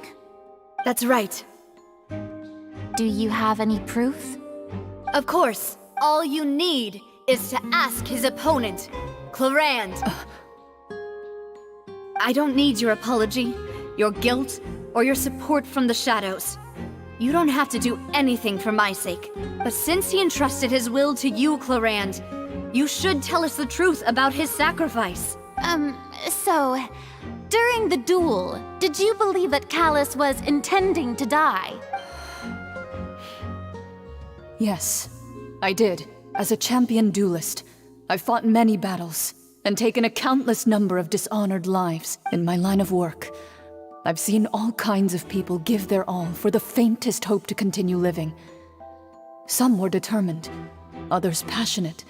Speaker 3: That's right.
Speaker 13: Do you have any proof?
Speaker 3: Of course. All you need is to ask his opponent, Clarand. I don't need your apology, your guilt, or your support from the shadows. You don't have to do anything for my sake. But since he entrusted his will to you, Clarand, you should tell us the truth about his sacrifice.
Speaker 13: So, during the duel, did you believe that Callis was intending to die?
Speaker 18: Yes, I did. As a champion duelist, I've fought many battles and taken a countless number of dishonored lives in my line of work. I've seen all kinds of people give their all for the faintest hope to continue living. Some were determined, others passionate,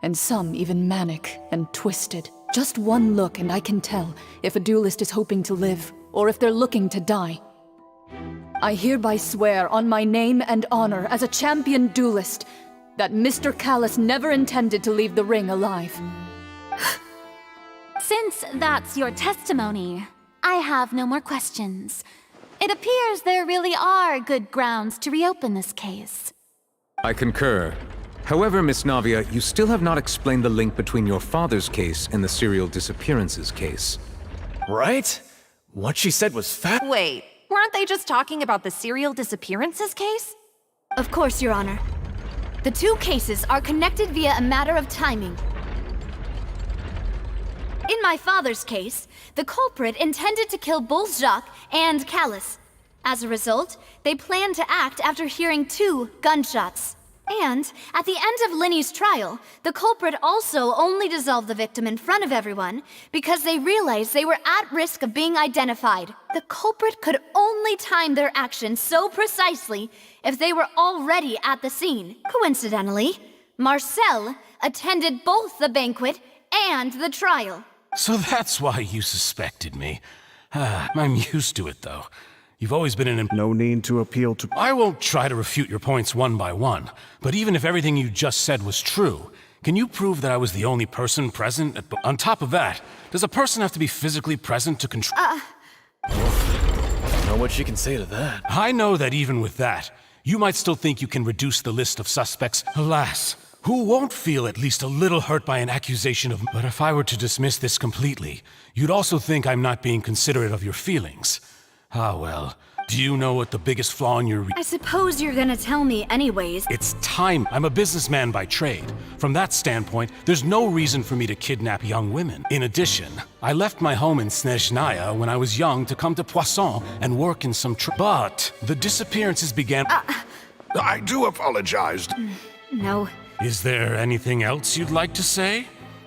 Speaker 18: and some even manic and twisted. Just one look and I can tell if a duelist is hoping to live or if they're looking to die. I hereby swear on my name and honor as a champion duelist that Mr. Callis never intended to leave the ring alive.
Speaker 13: Since that's your testimony, I have no more questions. It appears there really are good grounds to reopen this case.
Speaker 11: I concur. However, Miss Navia, you still have not explained the link between your father's case and the serial disappearances case.
Speaker 10: Right? What she said was fact.
Speaker 14: Wait, weren't they just talking about the serial disappearances case?
Speaker 3: Of course, Your Honor. The two cases are connected via a matter of timing. In my father's case, the culprit intended to kill both Jacques and Callis. As a result, they planned to act after hearing 2 gunshots. And at the end of Linny's trial, the culprit also only dissolved the victim in front of everyone because they realized they were at risk of being identified. The culprit could only time their actions so precisely if they were already at the scene. Coincidentally, Marcel attended both the banquet and the trial.
Speaker 9: So that's why you suspected me. I'm used to it, though. You've always been an...
Speaker 17: No need to appeal to...
Speaker 9: I won't try to refute your points one by one, but even if everything you just said was true, can you prove that I was the only person present? On top of that, does a person have to be physically present to control...
Speaker 10: Not much you can say to that.
Speaker 9: I know that even with that, you might still think you can reduce the list of suspects. Alas, who won't feel at least a little hurt by an accusation of... But if I were to dismiss this completely, you'd also think I'm not being considerate of your feelings. Ah, well, do you know what the biggest flaw in your...
Speaker 8: I suppose you're gonna tell me anyways.
Speaker 9: It's time. I'm a businessman by trade. From that standpoint, there's no reason for me to kidnap young women. In addition, I left my home in Snezhnaya when I was young to come to Poisson and work in some But the disappearances began...
Speaker 2: I do apologize.
Speaker 8: No.
Speaker 9: Is there anything else you'd like to say?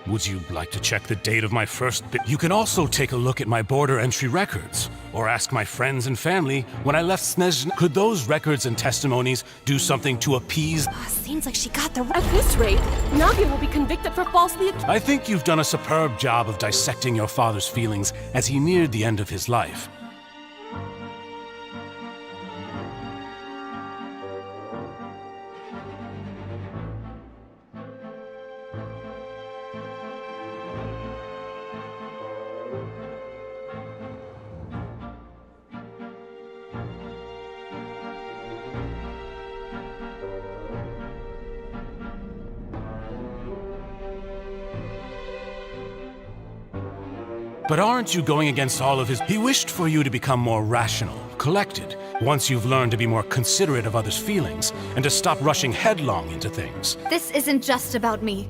Speaker 9: Would you like to check the date of my first bit? You can also take a look at my border entry records, or ask my friends and family when I left Snezhnaya. Could those records and testimonies do something to appease?
Speaker 14: Seems like she got the...
Speaker 19: At this rate, Navia will be convicted for falsely accusing...
Speaker 9: I think you've done a superb job of dissecting your father's feelings as he neared the end of his life. But aren't you going against all of his... He wished for you to become more rational, collected, once you've learned to be more considerate of others' feelings, and to stop rushing headlong into things.
Speaker 8: This isn't just about me,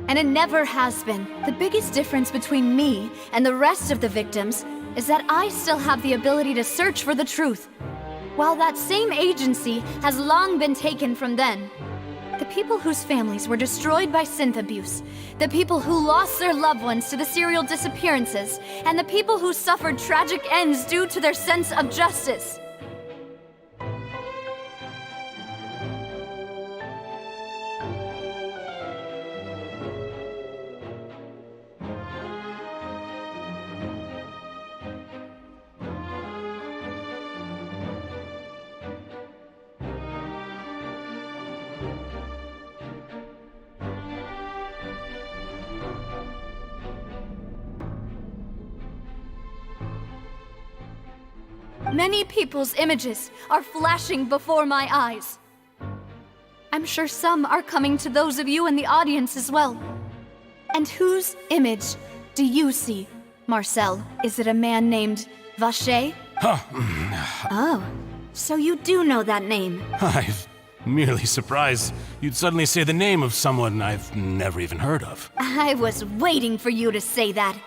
Speaker 8: and it never has been. The biggest difference between me and the rest of the victims is that I still have the ability to search for the truth, while that same agency has long been taken from them. The people whose families were destroyed by synth abuse, the people who lost their loved ones to the serial disappearances, and the people who suffered tragic ends due to their sense of justice. Many people's images are flashing before my eyes. I'm sure some are coming to those of you in the audience as well. And whose image do you see, Marcel? Is it a man named Vacher? Oh, so you do know that name.
Speaker 9: I'm merely surprised you'd suddenly say the name of someone I've never even heard of.
Speaker 8: I was waiting for you to say that.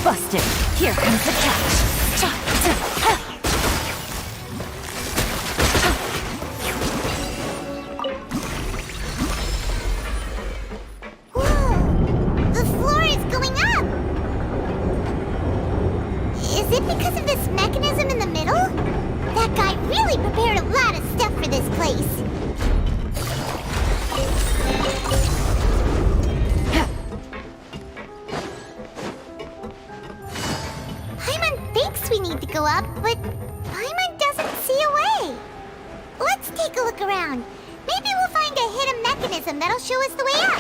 Speaker 13: Busted. Here comes the catch.
Speaker 4: Whoa! The floor is going up! Is it because of this mechanism in the middle? That guy really prepared a lot of stuff for this place. We need to go up, but Paimon doesn't see a way. Let's take a look around. Maybe we'll find a hidden mechanism that'll show us the way up.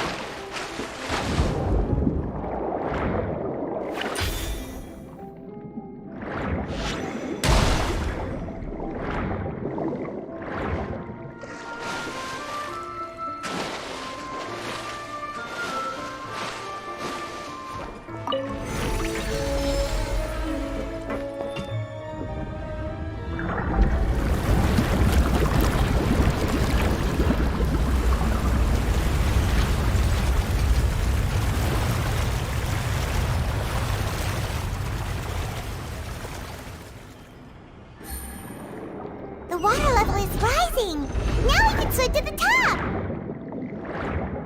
Speaker 4: is rising. Now we can swim to the top.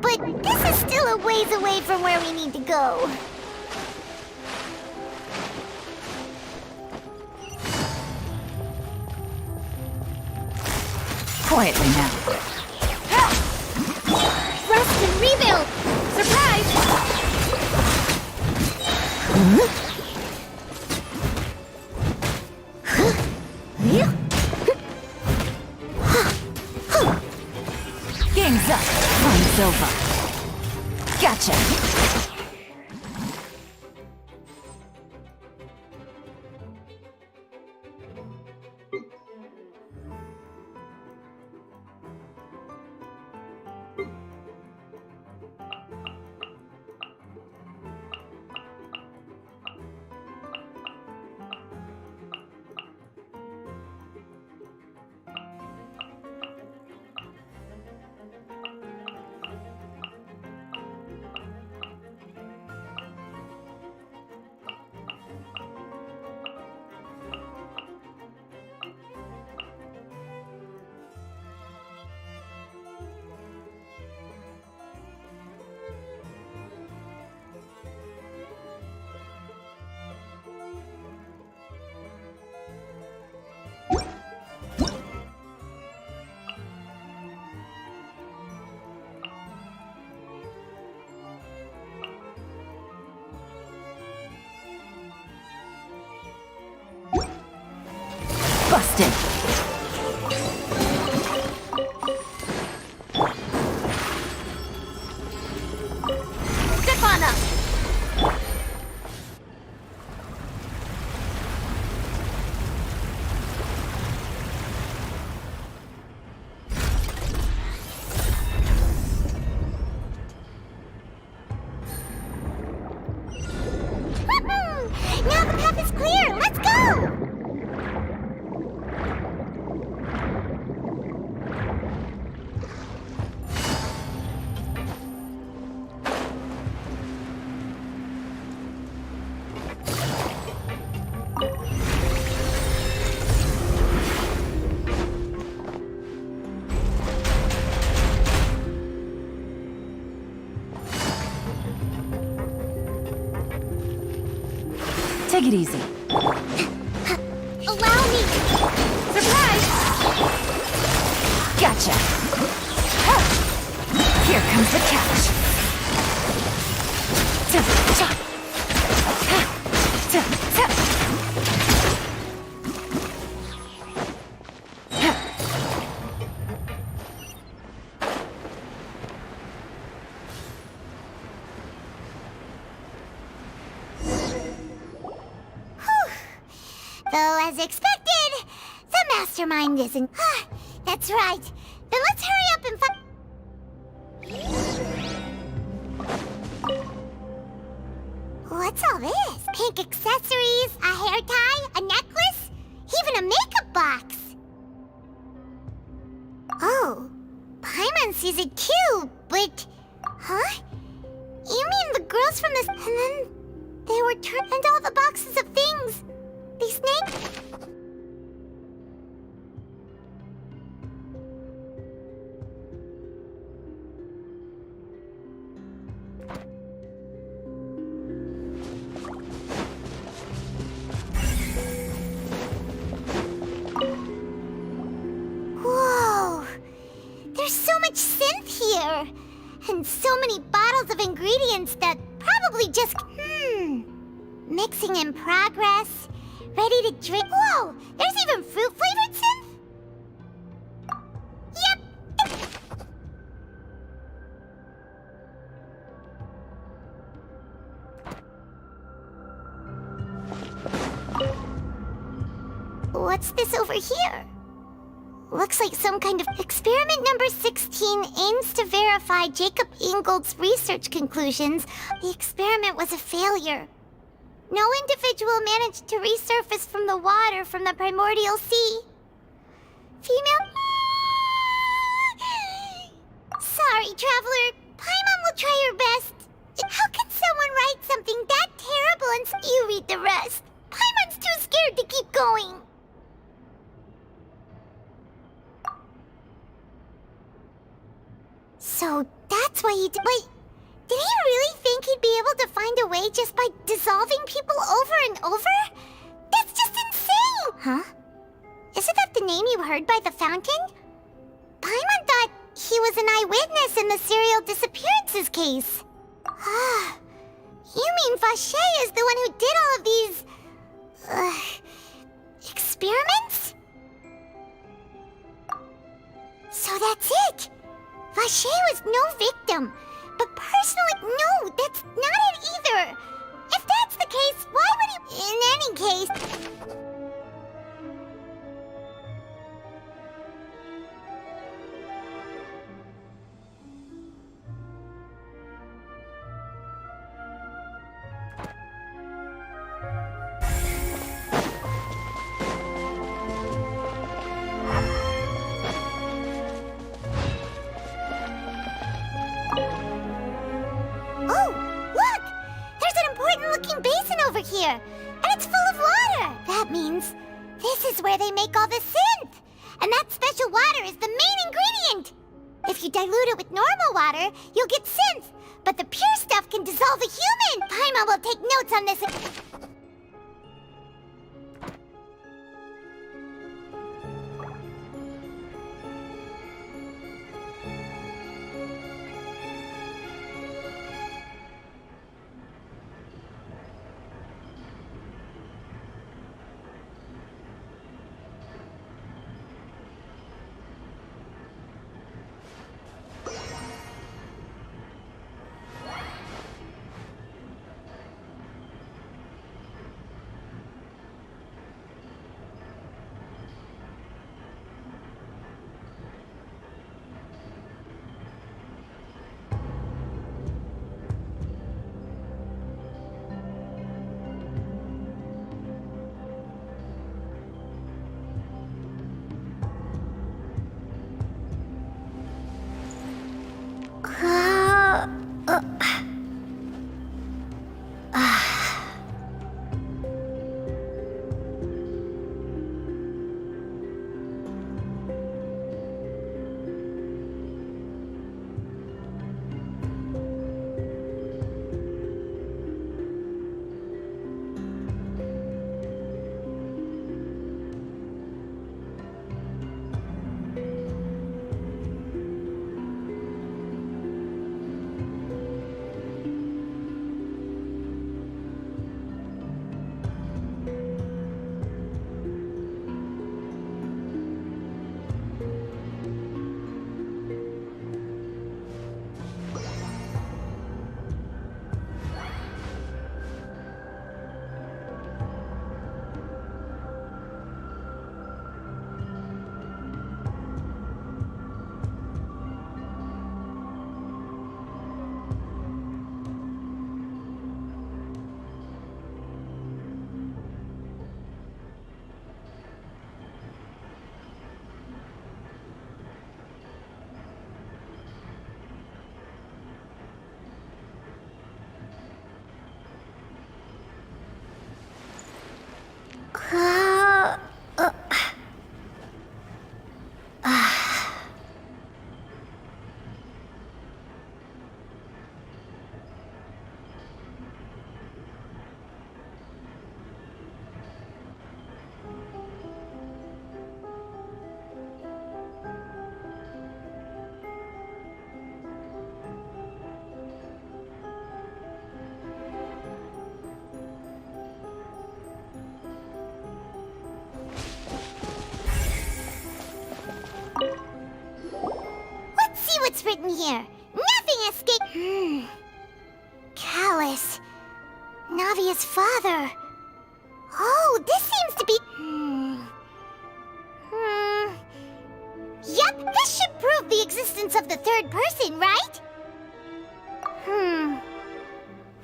Speaker 4: But this is still a ways away from where we need to go.
Speaker 5: Quietly now.
Speaker 4: Rust and rebuild! Surprise!
Speaker 5: Game's up. Fun's over. Gotcha. Busted.
Speaker 4: Step on up! Now the path is clear! Let's go!
Speaker 5: Take it easy.
Speaker 4: Allow me! Surprise!
Speaker 5: Gotcha. Here comes the catch.
Speaker 4: Though, as expected, the mastermind isn't. That's right. Then let's hurry up and find. What's all this? Pink accessories, a hair tie, a necklace, even a makeup box. Oh, Paimon sees it too, but... Huh? You mean the girls from this... And then they were turned into all the boxes of things. They snake... Whoa! There's so much synth here! And so many bottles of ingredients that probably just... Mixing in progress. Ready to drink. Whoa! There's even fruit-flavored synth? Yep! What's this over here? Looks like some kind of... Experiment number 16 aims to verify Jacob Ingold's research conclusions. The experiment was a failure. No individual managed to resurface from the water from the primordial sea. Female... Sorry, traveler. Paimon will try her best. How can someone write something that terrible and you read the rest? Paimon's too scared to keep going. why he did. Wait, did he really think he'd be able to find a way just by dissolving people over and over? That's just insane! Huh? Isn't that the name you heard by the fountain? Paimon thought he was an eyewitness in the serial disappearances case. You mean Vache is the one who did all of these... experiments? So that's it! Vache was no victim. But personally, no, that's not it either. If that's the case, why would he... In any case... here, and it's full of water. That means this is where they make all the synth. And that special water is the main ingredient. If you dilute it with normal water, you'll get synth. But the pure stuff can dissolve a human. Paimon will take notes on this. What's written here? Nothing escaped. Callus. Navia's father. Oh, this seems to be... Yep, this should prove the existence of the third person, right?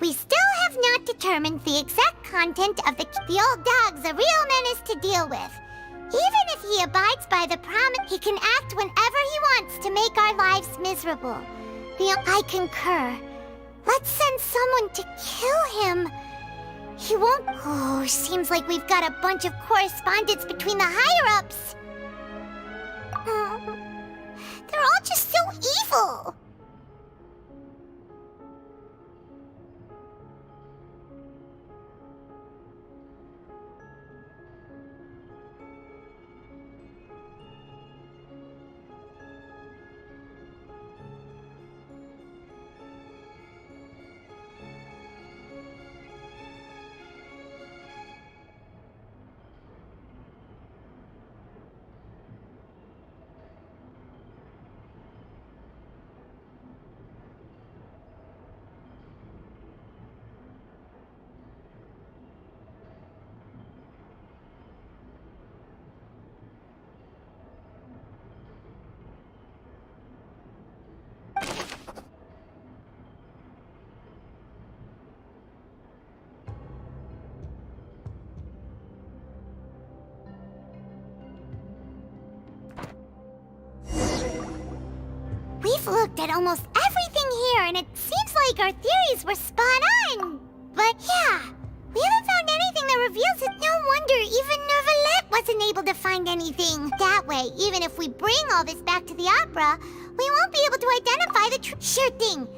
Speaker 4: We still have not determined the exact content of the old dog's a real menace to deal with. Even if he abides by the promise, he can act whenever he wants to make our lives miserable. I concur. Let's send someone to kill him. He won't... Oh, seems like we've got a bunch of correspondence between the higher-ups. They're all just so evil. looked at almost everything here, and it seems like our theories were spot on. But yeah, we haven't found anything that reveals it. No wonder even Nervalette wasn't able to find anything. That way, even if we bring all this back to the opera, we won't be able to identify the Sure thing.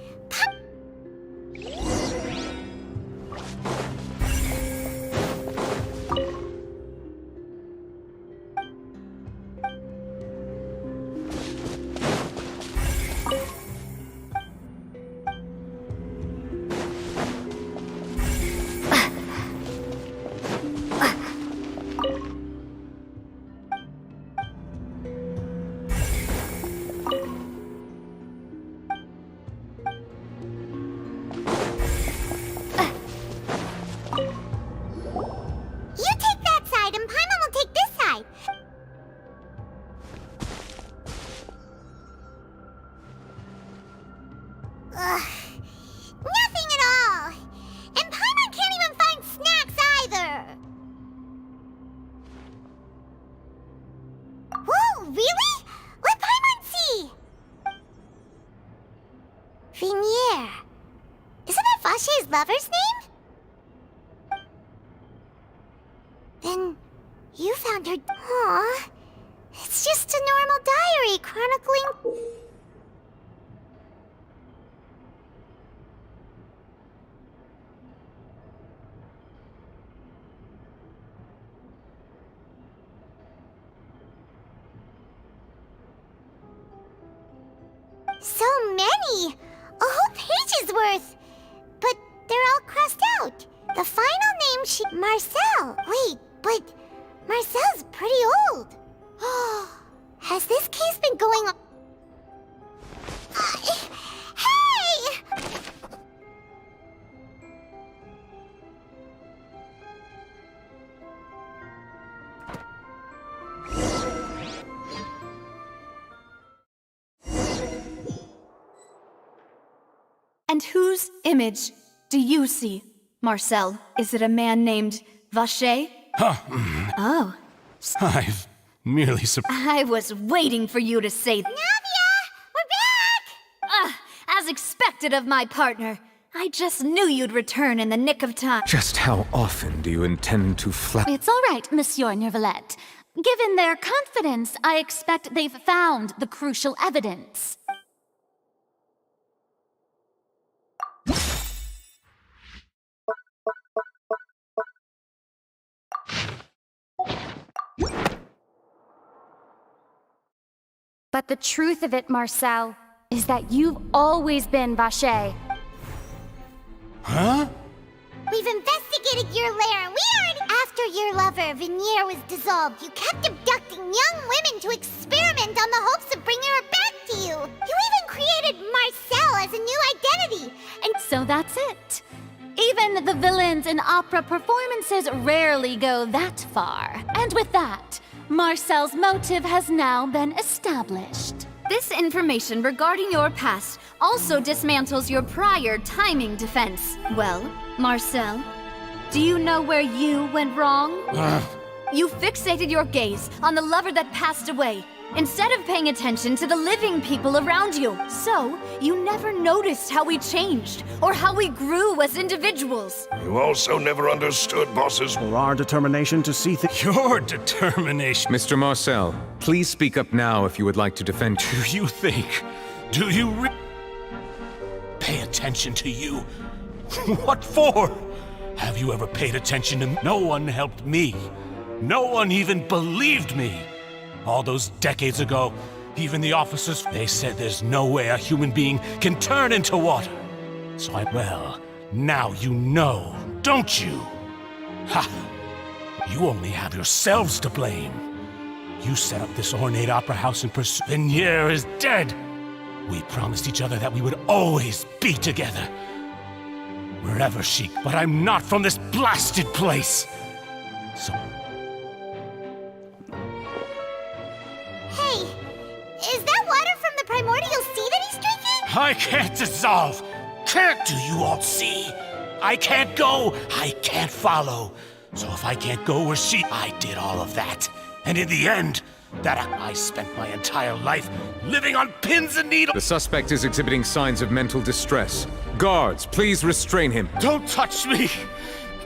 Speaker 4: Lover's name? Then you found her. Aw, it's just a normal diary chronicling. So many! A whole page's worth! But they're all crossed out. The final name Marcel. Wait, but Marcel's pretty old. Has this case been going on? Hey!
Speaker 3: And whose image do you see, Marcel? Is it a man named Vacher? Oh.
Speaker 9: I've merely
Speaker 3: I was waiting for you to say that.
Speaker 4: Navia! We're back!
Speaker 3: As expected of my partner. I just knew you'd return in the nick of time.
Speaker 11: Just how often do you intend to
Speaker 13: It's all right, Monsieur Nervalette. Given their confidence, I expect they've found the crucial evidence.
Speaker 17: But the truth of it, Marcel, is that you've always been Vacher.
Speaker 9: Huh?
Speaker 4: We've investigated your lair, and we already... After your lover, Venier, was dissolved, you kept abducting young women to experiment on the hopes of bringing her back to you. You even created Marcel as a new identity, and...
Speaker 13: So that's it. Even the villains in opera performances rarely go that far. And with that, Marcel's motive has now been established.
Speaker 3: This information regarding your past also dismantles your prior timing defense. Well, Marcel, do you know where you went wrong? You fixated your gaze on the lover that passed away, instead of paying attention to the living people around you. So, you never noticed how we changed, or how we grew as individuals.
Speaker 2: You also never understood, bosses.
Speaker 7: Or our determination to see things.
Speaker 9: Your determination.
Speaker 11: Mr. Marcel, please speak up now if you would like to defend.
Speaker 9: Do you think? Do you pay attention to you? What for? Have you ever paid attention to me? No one helped me. No one even believed me. All those decades ago, even the officers, they said there's no way a human being can turn into water. So well, now you know, don't you? Ha! You only have yourselves to blame. You set up this ornate opera house and Venier is dead. We promised each other that we would always be together. Wherever she... But I'm not from this blasted place. So...
Speaker 4: Hey, is that water from the primordial sea that he's drinking?
Speaker 9: I can't dissolve. Can't do you all see? I can't go. I can't follow. So if I can't go where I did all of that. And in the end, I spent my entire life living on pins and needles.
Speaker 11: The suspect is exhibiting signs of mental distress. Guards, please restrain him.
Speaker 9: Don't touch me!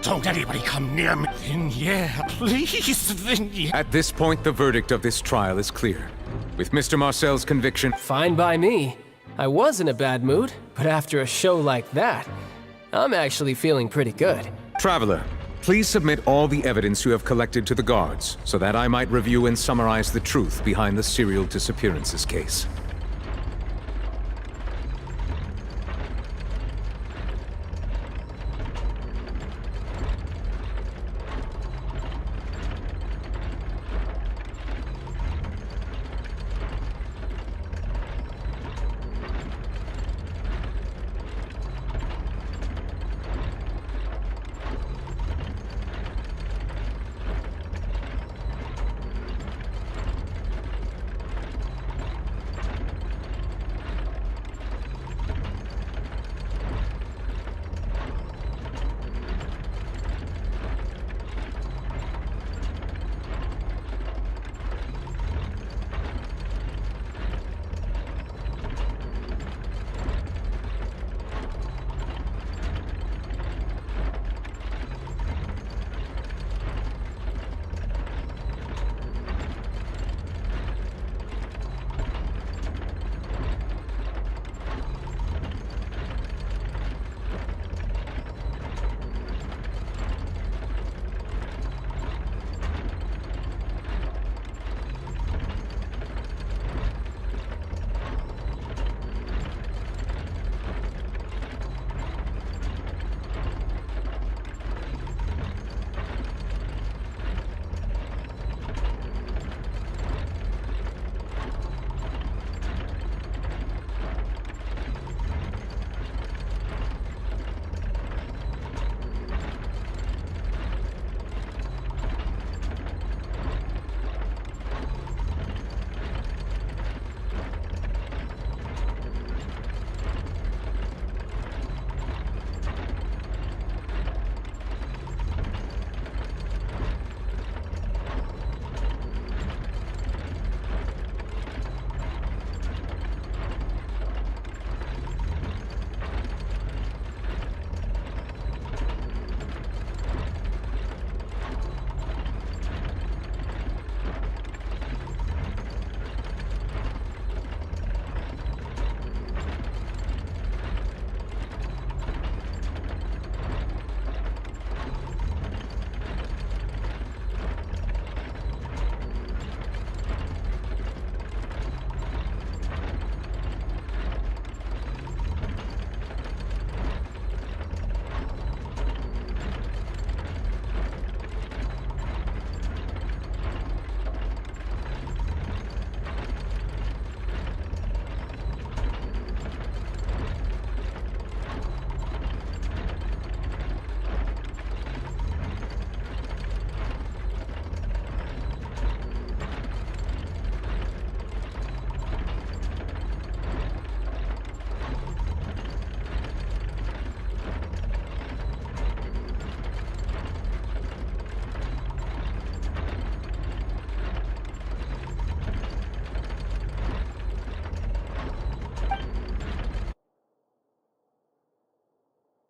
Speaker 9: Don't anybody come near me. Vignere, please, Vignere.
Speaker 11: At this point, the verdict of this trial is clear. With Mr. Marcel's conviction...
Speaker 12: Fine by me. I was in a bad mood, but after a show like that, I'm actually feeling pretty good.
Speaker 11: Traveler, please submit all the evidence you have collected to the guards, so that I might review and summarize the truth behind the serial disappearances case.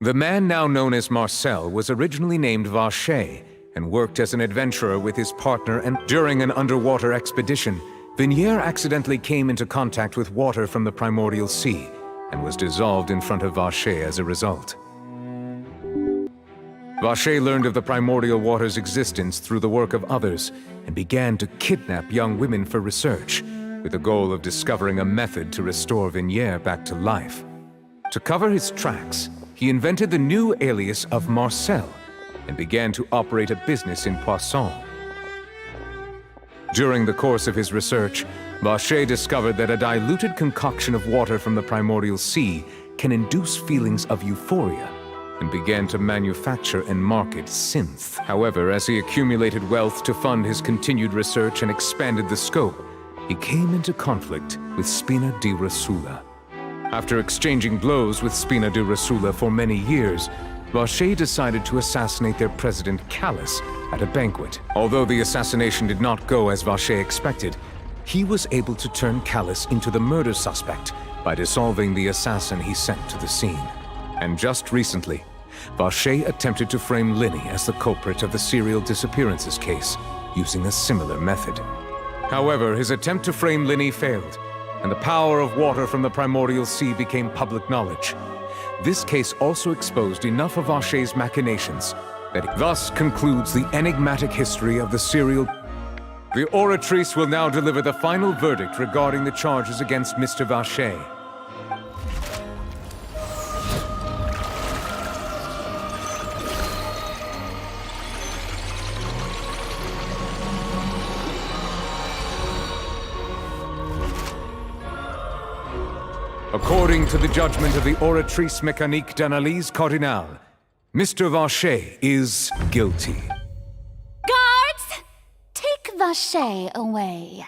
Speaker 11: The man now known as Marcel was originally named Vacher and worked as an adventurer with his partner, and during an underwater expedition, Vignere accidentally came into contact with water from the primordial sea and was dissolved in front of Vacher as a result. Vacher learned of the primordial water's existence through the work of others and began to kidnap young women for research, with the goal of discovering a method to restore Vignere back to life. To cover his tracks, he invented the new alias of Marcel and began to operate a business in Poisson. During the course of his research, Vacher discovered that a diluted concoction of water from the primordial sea can induce feelings of euphoria, and began to manufacture and market synth. However, as he accumulated wealth to fund his continued research and expanded the scope, he came into conflict with Spina di Rosula. After exchanging blows with Spina di Rosula for many years, Vacher decided to assassinate their president Callus at a banquet. Although the assassination did not go as Vacher expected, he was able to turn Callus into the murder suspect by dissolving the assassin he sent to the scene. And just recently, Vacher attempted to frame Linny as the culprit of the serial disappearances case, using a similar method. However, his attempt to frame Linny failed, and the power of water from the primordial sea became public knowledge. This case also exposed enough of Vacher's machinations that it thus concludes the enigmatic history of the serial. The Oratrice will now deliver the final verdict regarding the charges against Mr. Vacher. According to the judgment of the Oratrice Mécanique d'Analyse Cardinale, Mr. Vacher is guilty.
Speaker 13: Guards! Take Vacher away.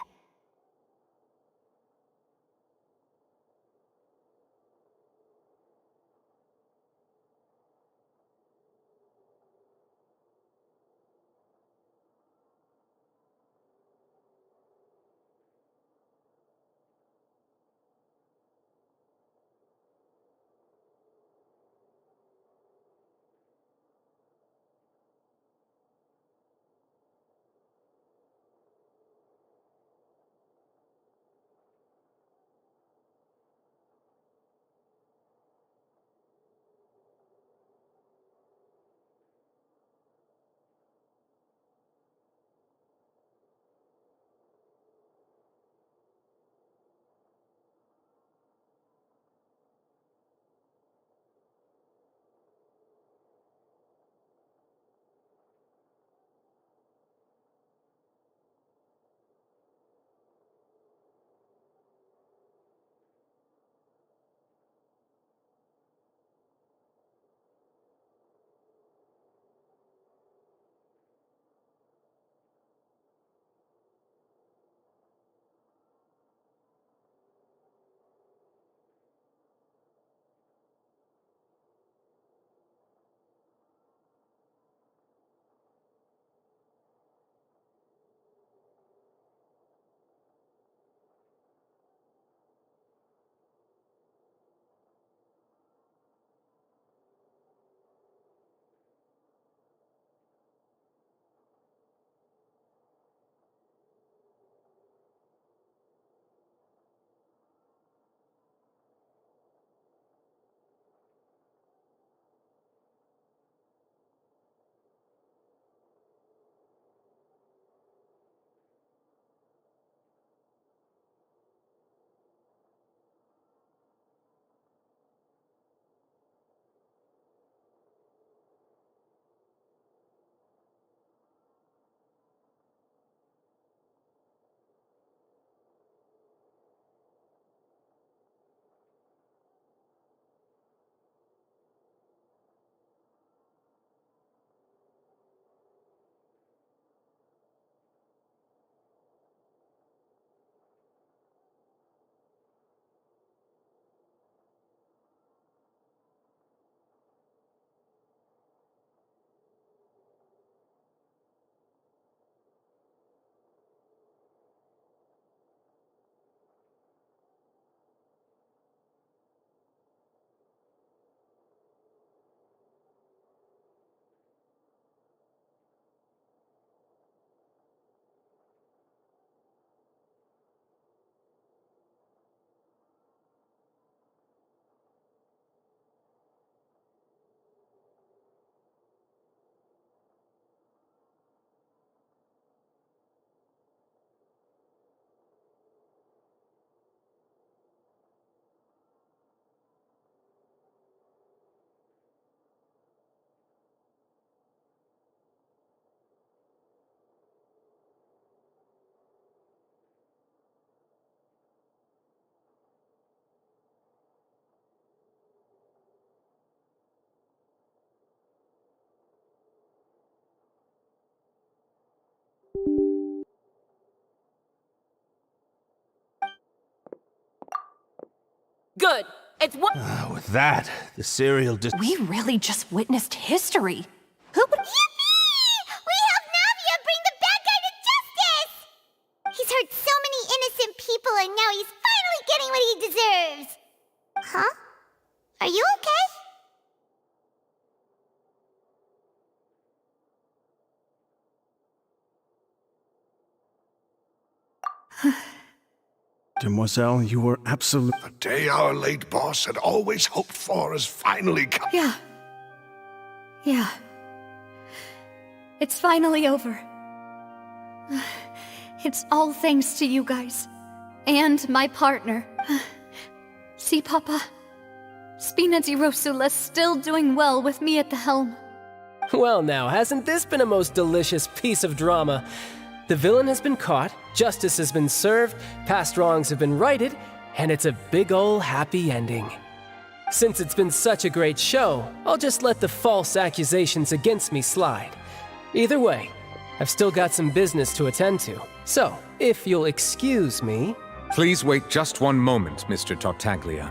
Speaker 19: Good. It's what?
Speaker 20: With that, the serial
Speaker 14: We really just witnessed history.
Speaker 4: Who would... Yippee! We helped Navia bring the bad guy to justice! He's hurt so many innocent people and now he's finally getting what he deserves! Huh? Are you okay?
Speaker 20: Demoiselle, you were absolutely...
Speaker 2: The day our late boss had always hoped for has finally come.
Speaker 3: Yeah. It's finally over. It's all thanks to you guys. And my partner. See, Papa? Spina di Rosula's still doing well with me at the helm.
Speaker 12: Well now, hasn't this been a most delicious piece of drama? The villain has been caught, justice has been served, past wrongs have been righted, and it's a big ol' happy ending. Since it's been such a great show, I'll just let the false accusations against me slide. Either way, I've still got some business to attend to. So, if you'll excuse me...
Speaker 11: Please wait just one moment, Mr. Tartaglia.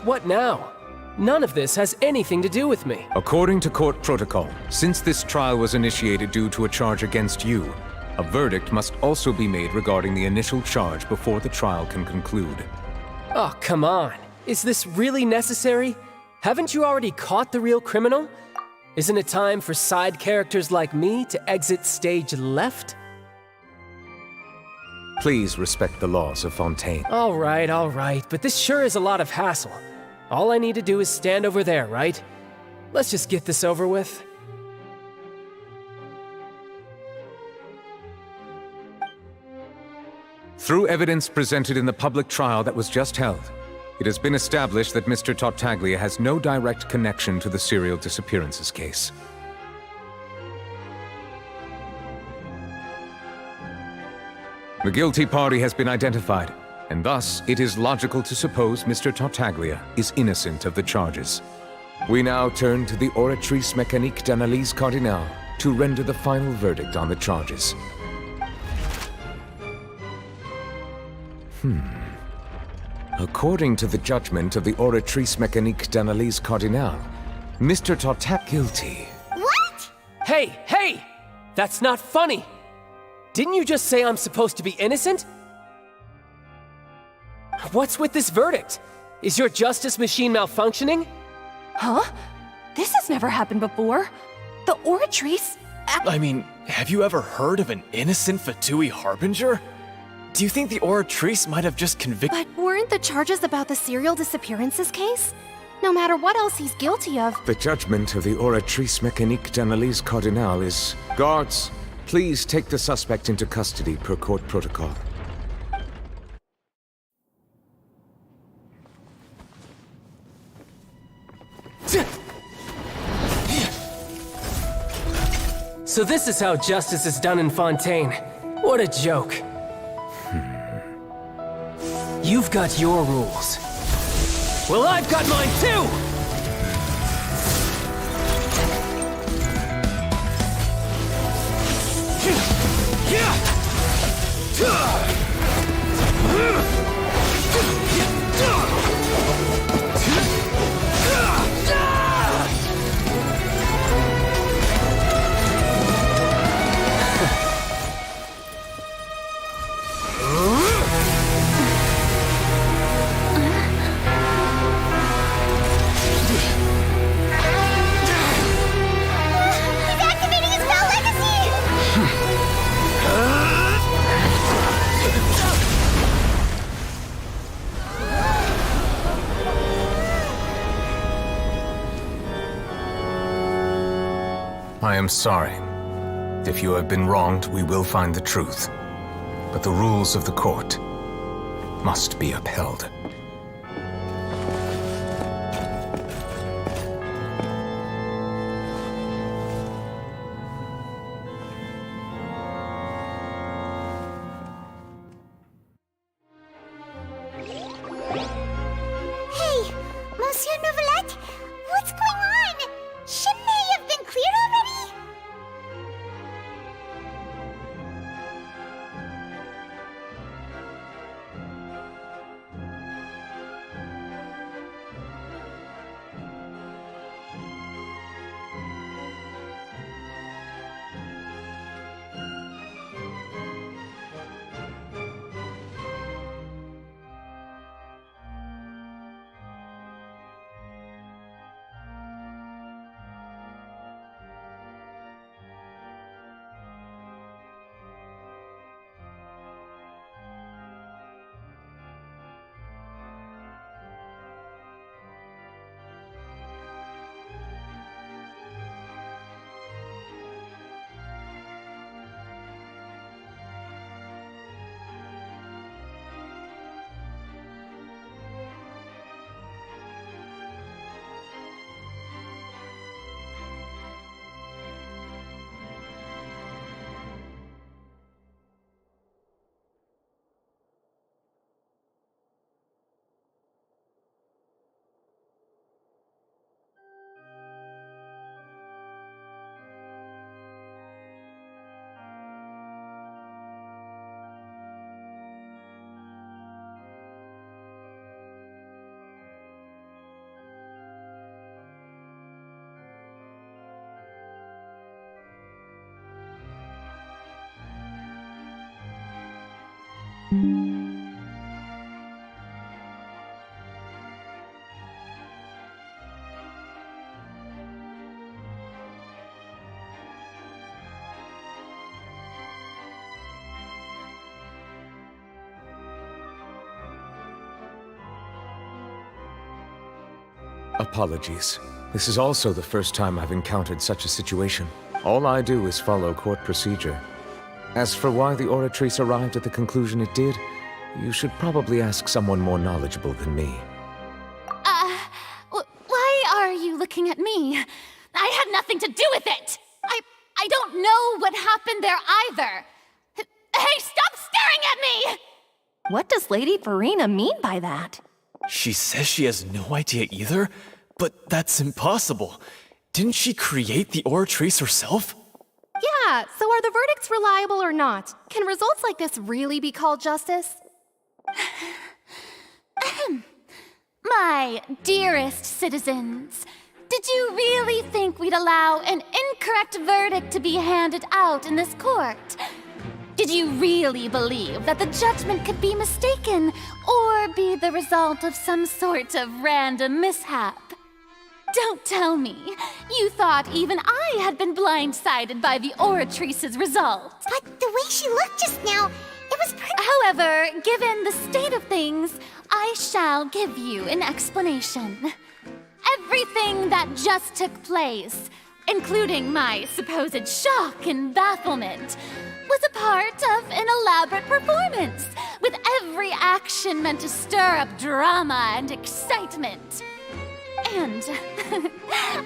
Speaker 12: What now? None of this has anything to do with me.
Speaker 11: According to court protocol, since this trial was initiated due to a charge against you, a verdict must also be made regarding the initial charge before the trial can conclude.
Speaker 12: Oh, come on. Is this really necessary? Haven't you already caught the real criminal? Isn't it time for side characters like me to exit stage left?
Speaker 11: Please respect the laws of Fontaine.
Speaker 12: All right, but this sure is a lot of hassle. All I need to do is stand over there, right? Let's just get this over with.
Speaker 11: Through evidence presented in the public trial that was just held, it has been established that Mr. Tartaglia has no direct connection to the serial disappearances case. The guilty party has been identified, and thus it is logical to suppose Mr. Tartaglia is innocent of the charges. We now turn to the Oratrice Mécanique d'Analyse Cardinale to render the final verdict on the charges. According to the judgment of the Oratrice Mécanique d'Analyse Cardinale, Mr. Tartaglia guilty.
Speaker 4: What?
Speaker 12: Hey! That's not funny! Didn't you just say I'm supposed to be innocent? What's with this verdict? Is your justice machine malfunctioning?
Speaker 14: Huh? This has never happened before. The Oratrice...
Speaker 10: I mean, have you ever heard of an innocent Fatui Harbinger? Do you think the Oratrice might have just convicted—
Speaker 14: But weren't the charges about the serial disappearances case? No matter what else he's guilty of...
Speaker 11: The judgment of the Oratrice Mécanique d'Analyse Cardinale is... Guards, please take the suspect into custody per court protocol.
Speaker 12: So this is how justice is done in Fontaine. What a joke. You've got your rules. Well, I've got mine too!
Speaker 11: I am sorry. If you have been wronged, we will find the truth. But the rules of the court must be upheld.
Speaker 4: Hey, Monsieur Nouvelette, what's going on? Shouldn't they have been cleared already?
Speaker 11: Apologies. This is also the first time I've encountered such a situation. All I do is follow court procedure. As for why the Oratrice arrived at the conclusion it did, you should probably ask someone more knowledgeable than me.
Speaker 13: Why are you looking at me? I had nothing to do with it! I don't know what happened there either! Hey, stop staring at me!
Speaker 14: What does Lady Farina mean by that?
Speaker 10: She says she has no idea either, but that's impossible. Didn't she create the Oratrice herself?
Speaker 19: Yeah, so are the verdicts reliable or not? Can results like this really be called justice?
Speaker 13: My dearest citizens, did you really think we'd allow an incorrect verdict to be handed out in this court? Did you really believe that the judgment could be mistaken or be the result of some sort of random mishap? Don't tell me. You thought even I had been blindsided by the Oratrice's results.
Speaker 4: But the way she looked just now, it was pretty...
Speaker 13: However, given the state of things, I shall give you an explanation. Everything that just took place, including my supposed shock and bafflement, was a part of an elaborate performance, with every action meant to stir up drama and excitement. And,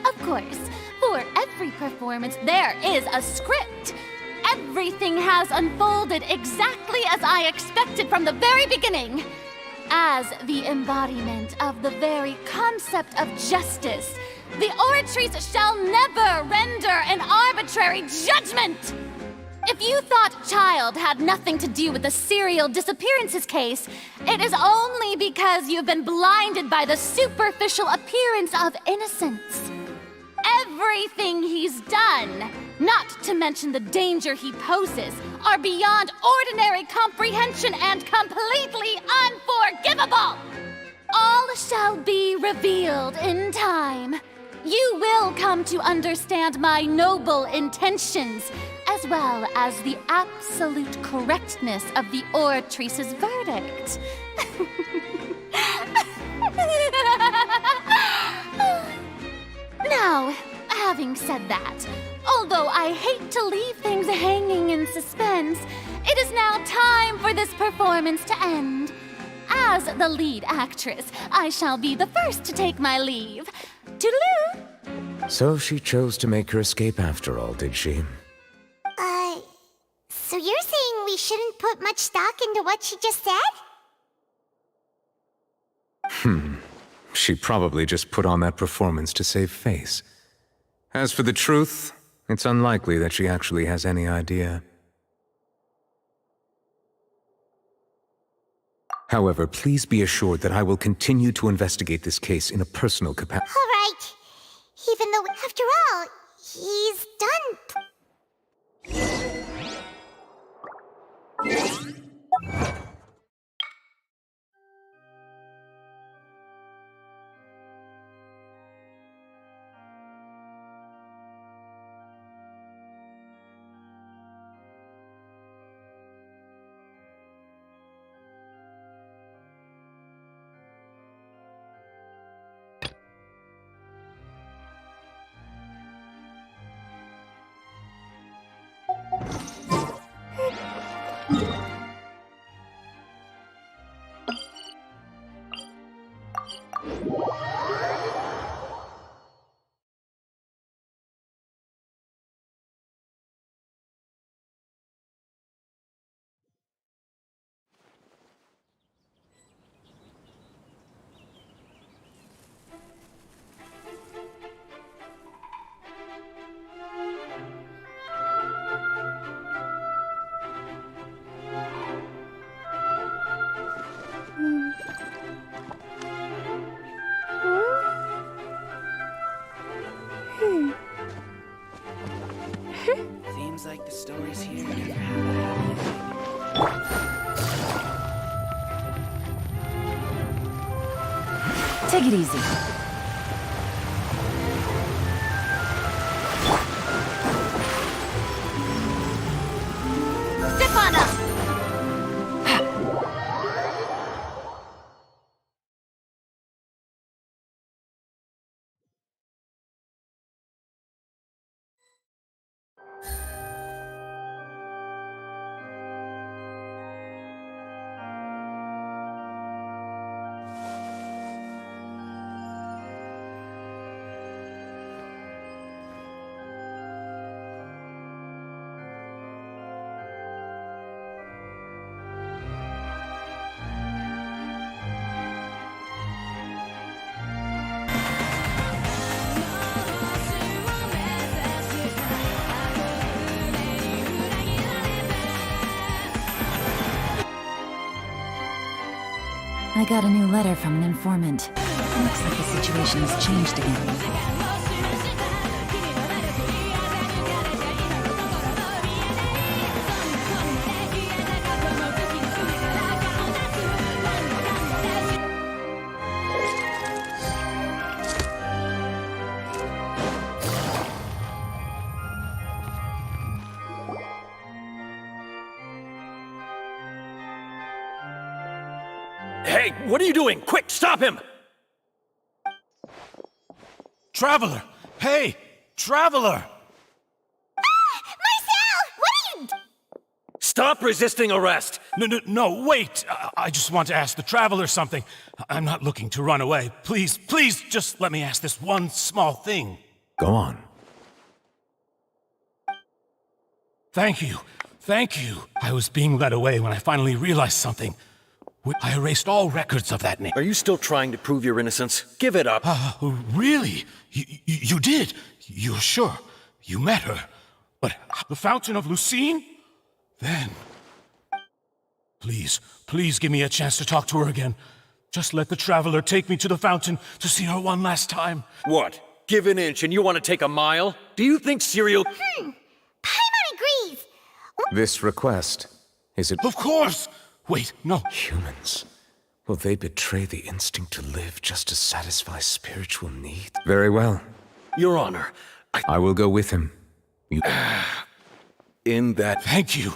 Speaker 13: of course, for every performance there is a script. Everything has unfolded exactly as I expected from the very beginning. As the embodiment of the very concept of justice, the Oratrice shall never render an arbitrary judgment! If you thought Child had nothing to do with the serial disappearances case, it is only because you've been blinded by the superficial appearance of innocence. Everything he's done, not to mention the danger he poses, are beyond ordinary comprehension and completely unforgivable! All shall be revealed in time. You will come to understand my noble intentions, as well as the absolute correctness of the Oratrice's verdict. Now, having said that, although I hate to leave things hanging in suspense, it is now time for this performance to end. As the lead actress, I shall be the first to take my leave. Toodaloo!
Speaker 11: So she chose to make her escape after all, did she?
Speaker 4: So you're saying we shouldn't put much stock into what she just said?
Speaker 11: She probably just put on that performance to save face. As for the truth, it's unlikely that she actually has any idea. However, please be assured that I will continue to investigate this case in a personal capacity.
Speaker 4: All right. Even though, after all, he's done...
Speaker 6: Seems like the stories here never have a happy ending.
Speaker 5: Take it easy.
Speaker 4: Step on up!
Speaker 5: I got a new letter from an informant. Looks like the situation has changed again.
Speaker 10: Hey, what are you doing? Quick, stop him!
Speaker 9: Traveler! Hey! Traveler!
Speaker 10: Stop resisting arrest!
Speaker 9: No, wait! I just want to ask the Traveler something. I'm not looking to run away. Please, just let me ask this one small thing.
Speaker 11: Go on.
Speaker 9: Thank you. I was being led away when I finally realized something. I erased all records of that name.
Speaker 10: Are you still trying to prove your innocence? Give it up.
Speaker 9: Really? You did? You're sure? You met her? But the Fountain of Lucine? Then... Please give me a chance to talk to her again. Just let the Traveler take me to the fountain to see her one last time.
Speaker 10: What? Give an inch and you want to take a mile? Do you think Serial...
Speaker 4: Paimon agrees!
Speaker 11: This request, is it...
Speaker 9: Of course! Wait, no.
Speaker 11: Humans. Will they betray the instinct to live just to satisfy spiritual need? Very well.
Speaker 10: Your Honor,
Speaker 11: I will go with him.
Speaker 10: In that...
Speaker 9: Thank you.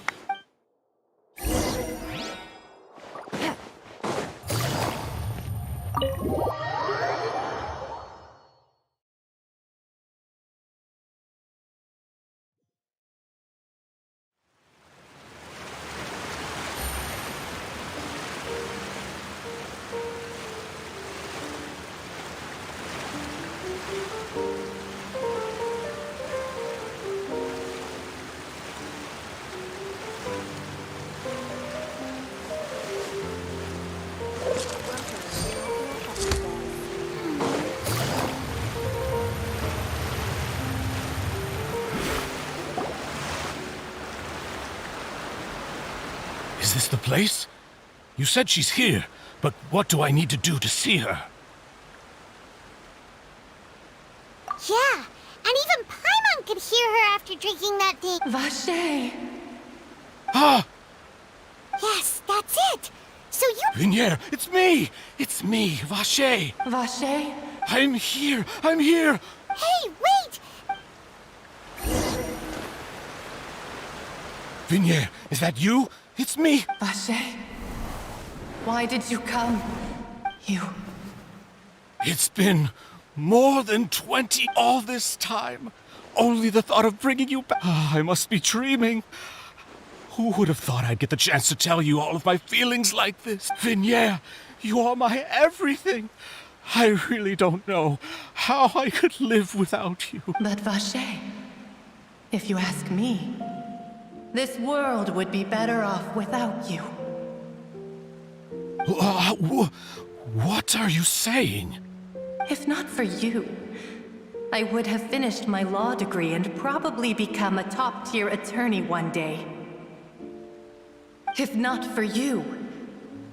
Speaker 9: Is this the place? You said she's here, but what do I need to do to see her?
Speaker 4: Yeah, and even Paimon could hear her after drinking that thing.
Speaker 14: Vache!
Speaker 9: Ah!
Speaker 4: Yes, that's it! So you...
Speaker 9: Vinier, it's me! It's me, Vache!
Speaker 14: Vache?
Speaker 9: I'm here! I'm here!
Speaker 4: Hey, wait!
Speaker 9: Vinier, is that you? It's me!
Speaker 14: Vache? Why did you come? You...
Speaker 9: It's been more than 20 all this time. Only the thought of bringing you back... I must be dreaming. Who would have thought I'd get the chance to tell you all of my feelings like this? Vinier, you are my everything. I really don't know how I could live without you.
Speaker 14: But Vache, if you ask me, this world would be better off without you.
Speaker 9: What are you saying?
Speaker 14: If not for you, I would have finished my law degree and probably become a top-tier attorney one day. If not for you,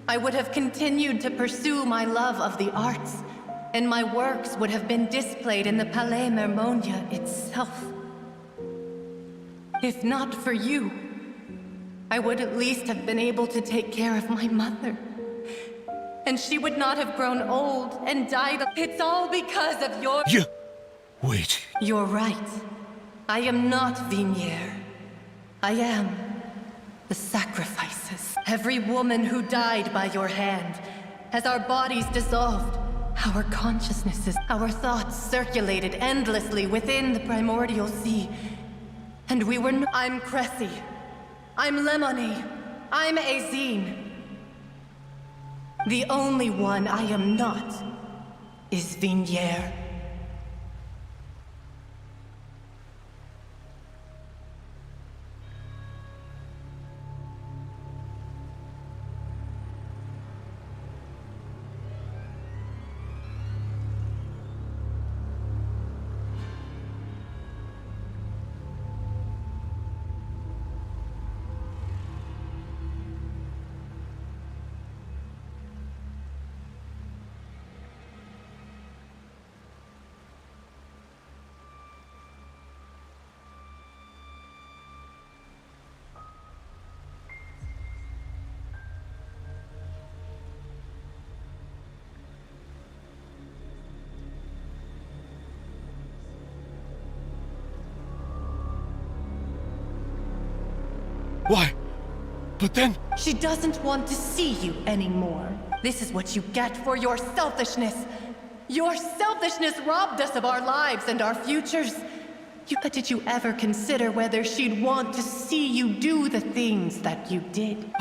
Speaker 14: I would have continued to pursue my love of the arts, and my works would have been displayed in the Palais Mermonia itself. If not for you, I would at least have been able to take care of my mother. and she would not have grown old and died. It's all because of your...
Speaker 9: Wait.
Speaker 14: You're right. I am not Vignier. I am the sacrifices. Every woman who died by your hand, as our bodies dissolved, our consciousnesses, our thoughts circulated endlessly within the primordial sea. And we were I'm Cressy. I'm Lemony. I'm Azine. The only one I am not is Vignier.
Speaker 9: Why? But then...
Speaker 14: She doesn't want to see you anymore. This is what you get for your selfishness. Your selfishness robbed us of our lives and our futures. But did you ever consider whether she'd want to see you do the things that you did?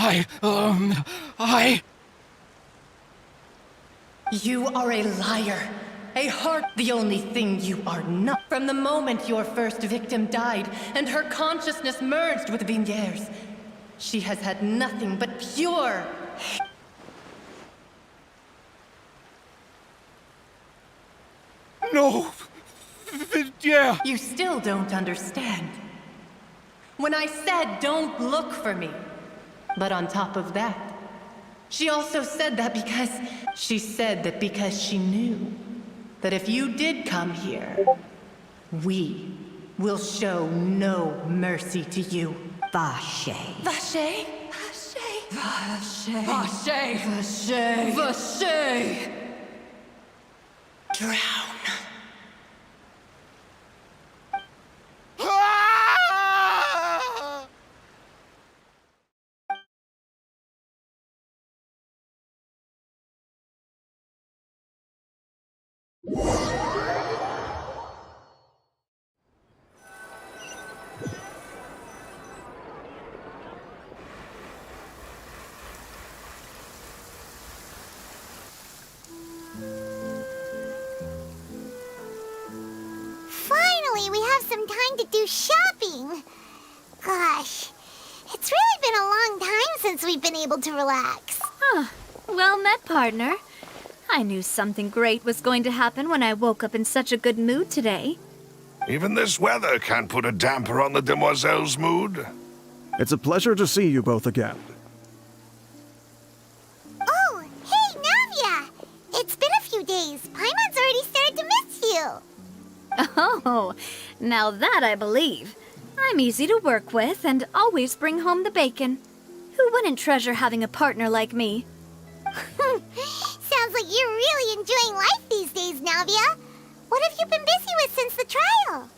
Speaker 14: You are a liar. A heart. The only thing you are not. From the moment your first victim died and her consciousness merged with Vignier's, she has had nothing but pure...
Speaker 9: No! Yeah!
Speaker 14: You still don't understand. When I said don't look for me. But on top of that, she also said that because... She said that because she knew that if you did come here, we will show no mercy to you. Vache. Vache? Vache? Vache. Vache. Vache. Vache. Drown.
Speaker 4: Finally, we have some time to do shopping. Gosh, it's really been a long time since we've been able to relax.
Speaker 3: Huh. Well met, partner. I knew something great was going to happen when I woke up in such a good mood today.
Speaker 2: Even this weather can't put a damper on the demoiselle's mood.
Speaker 20: It's a pleasure to see you both again.
Speaker 4: Oh, hey, Navia! It's been a few days. Paimon's already started to miss you.
Speaker 3: Oh, now that I believe. I'm easy to work with and always bring home the bacon. Who wouldn't treasure having a partner like me?
Speaker 4: Sounds like you're really enjoying life these days, Navia. What have you been busy with since the trial?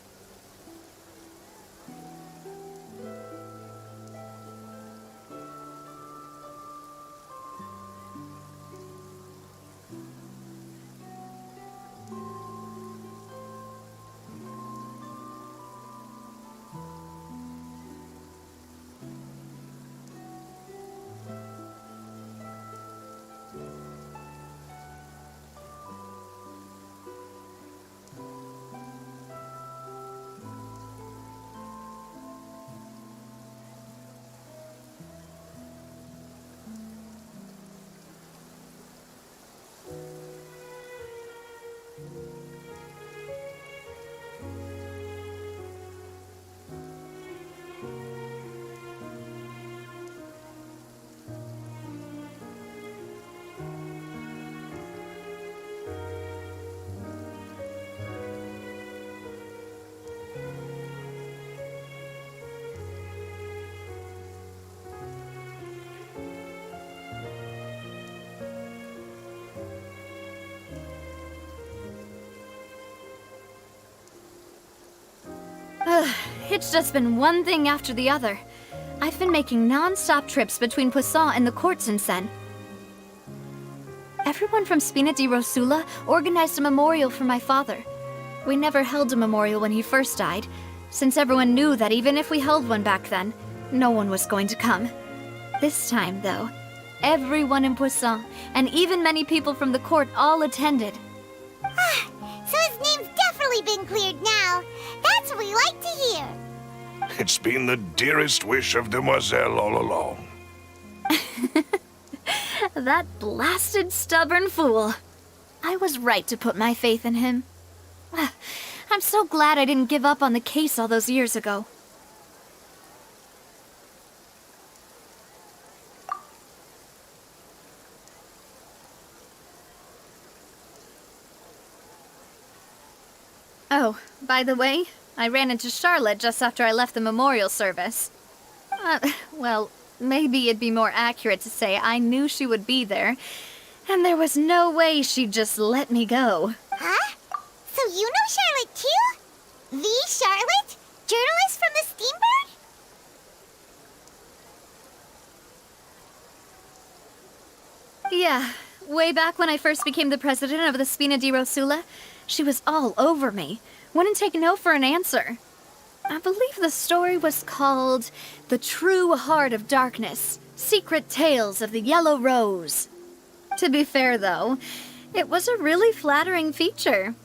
Speaker 8: it's just been one thing after the other. I've been making non-stop trips between Poisson and the court since then. Everyone from Spina di Rosula organized a memorial for my father. We never held a memorial when he first died, since everyone knew that even if we held one back then, no one was going to come. This time, though, everyone in Poisson, and even many people from the court, all attended.
Speaker 4: So his name's definitely been cleared now. That's what we like to hear.
Speaker 2: It's been the dearest wish of Demoiselle all along.
Speaker 8: That blasted stubborn fool. I was right to put my faith in him. I'm so glad I didn't give up on the case all those years ago. Oh, by the way, I ran into Charlotte just after I left the memorial service. Well, maybe it'd be more accurate to say I knew she would be there, and there was no way she'd just let me go.
Speaker 4: Huh? So you know Charlotte too? The Charlotte? Journalist from the Steambird?
Speaker 8: Yeah, way back when I first became the president of the Spina di Rosula, she was all over me. Wouldn't take no for an answer. I believe the story was called The True Heart of Darkness, Secret Tales of the Yellow Rose. To be fair, though, it was a really flattering feature.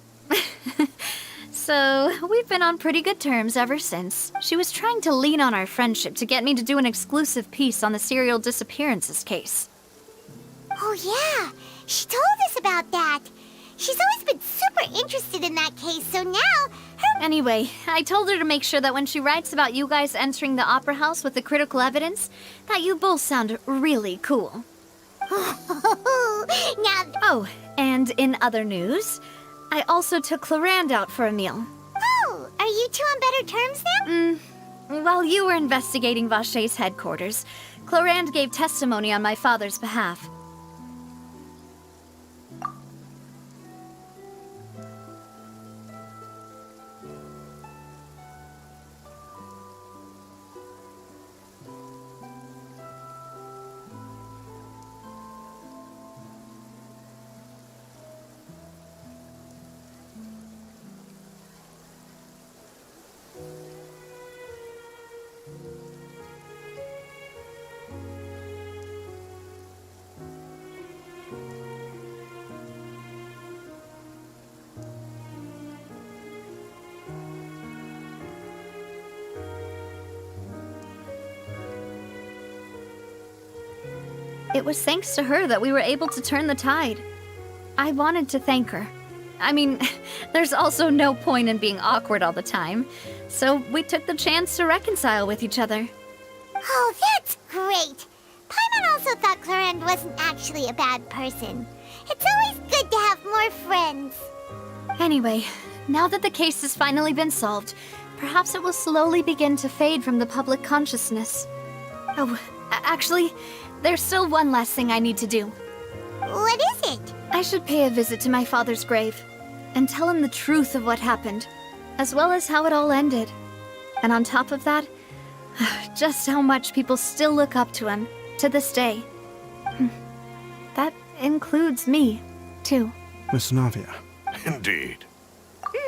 Speaker 8: So, we've been on pretty good terms ever since. She was trying to lean on our friendship to get me to do an exclusive piece on the serial disappearances case.
Speaker 4: Oh yeah, she told us about that. She's always been super interested in that case, so now
Speaker 8: Anyway, I told her to make sure that when she writes about you guys entering the opera house with the critical evidence, that you both sound really cool. Oh, and in other news, I also took Clorand out for a meal.
Speaker 4: Oh, are you two on better terms now?
Speaker 8: While you were investigating Vaché's headquarters, Clorand gave testimony on my father's behalf. It was thanks to her that we were able to turn the tide. I wanted to thank her. I mean, there's also no point in being awkward all the time, so we took the chance to reconcile with each other.
Speaker 4: Oh, that's great. Paimon also thought Clorand wasn't actually a bad person. It's always good to have more friends.
Speaker 8: Anyway, now that the case has finally been solved, perhaps it will slowly begin to fade from the public consciousness. Oh, actually, there's still one last thing I need to do.
Speaker 4: What is it?
Speaker 8: I should pay a visit to my father's grave and tell him the truth of what happened, as well as how it all ended. And on top of that, just how much people still look up to him to this day. That includes me, too.
Speaker 20: Miss Navia.
Speaker 2: Indeed.
Speaker 4: We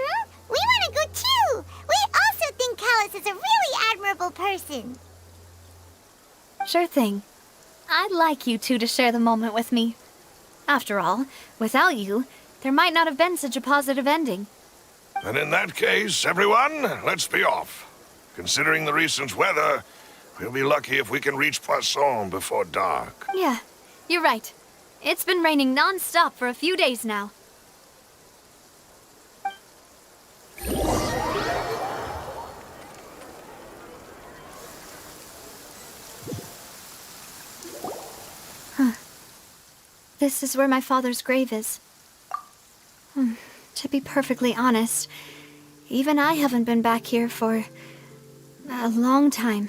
Speaker 4: want to go too! We also think Callus is a really admirable person.
Speaker 8: Sure thing. I'd like you two to share the moment with me. After all, without you, there might not have been such a positive ending.
Speaker 2: And in that case, everyone, let's be off. Considering the recent weather, we'll be lucky if we can reach Poisson before dark.
Speaker 8: Yeah, you're right. It's been raining non-stop for a few days now. This is where my father's grave is. To be perfectly honest, even I haven't been back here for a long time.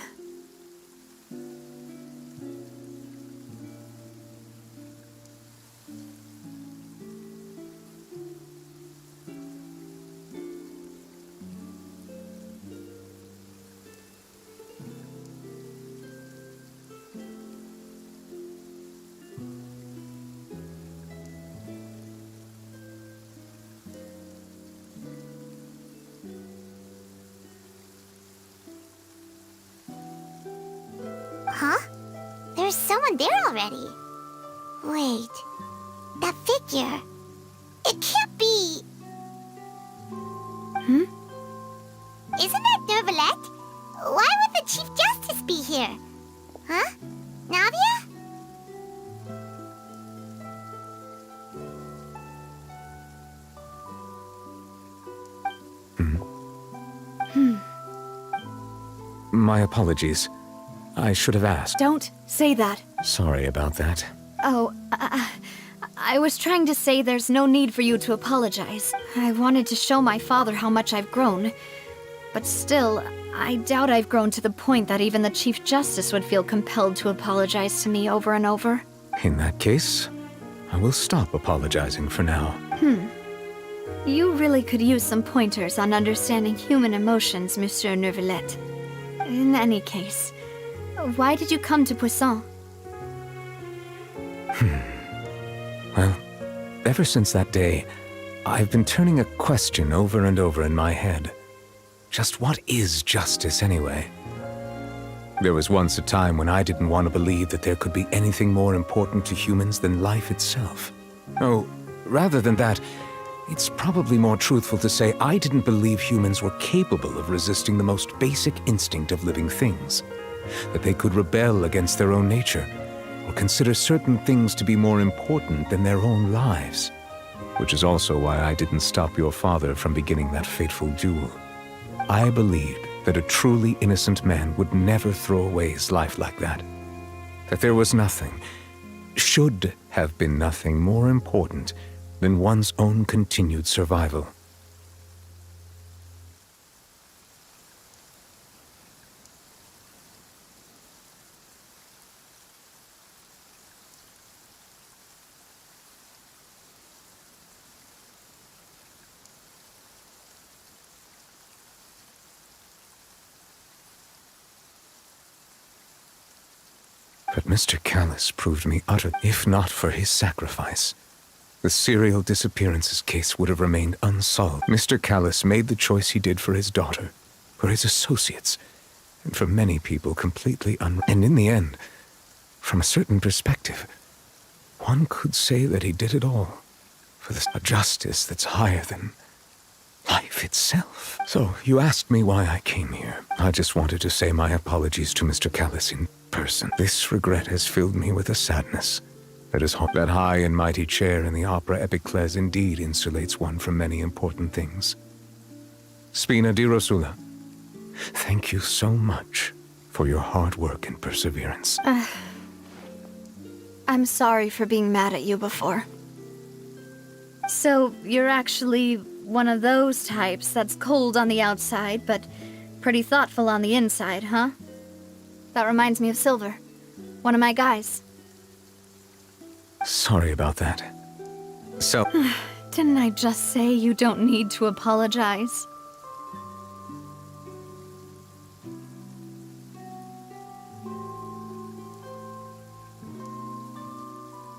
Speaker 4: Huh? There's someone there already. Wait. That figure. It can't be... Isn't that Nervalette? Why would the Chief Justice be here? Huh? Navia?
Speaker 11: My apologies. I should have asked.
Speaker 8: Don't say that.
Speaker 11: Sorry about that.
Speaker 8: Oh, I was trying to say there's no need for you to apologize. I wanted to show my father how much I've grown. But still, I doubt I've grown to the point that even the Chief Justice would feel compelled to apologize to me over and over.
Speaker 11: In that case, I will stop apologizing for now.
Speaker 8: You really could use some pointers on understanding human emotions, Monsieur Nervalette. In any case, why did you come to Poisson?
Speaker 11: Well, ever since that day, I've been turning a question over and over in my head. Just what is justice anyway? There was once a time when I didn't want to believe that there could be anything more important to humans than life itself. Oh, rather than that, it's probably more truthful to say I didn't believe humans were capable of resisting the most basic instinct of living things. That they could rebel against their own nature, or consider certain things to be more important than their own lives. Which is also why I didn't stop your father from beginning that fateful duel. I believed that a truly innocent man would never throw away his life like that. That there was nothing, should have been nothing more important than one's own continued survival. But Mr. Callis proved me utter, if not for his sacrifice. The serial disappearances case would have remained unsolved. Mr. Callis made the choice he did for his daughter, for his associates, and for many people completely And in the end, from a certain perspective, one could say that he did it all for a justice that's higher than life itself. So, you asked me why I came here. I just wanted to say my apologies to Mr. Callis in person. This regret has filled me with a sadness. That high and mighty chair in the opera Epiclese indeed insulates one from many important things. Spina di Rosula, thank you so much for your hard work and perseverance.
Speaker 8: I'm sorry for being mad at you before. So, you're actually one of those types that's cold on the outside, but pretty thoughtful on the inside, huh? That reminds me of Silver, one of my guys.
Speaker 11: Sorry about that. So...
Speaker 8: Didn't I just say you don't need to apologize?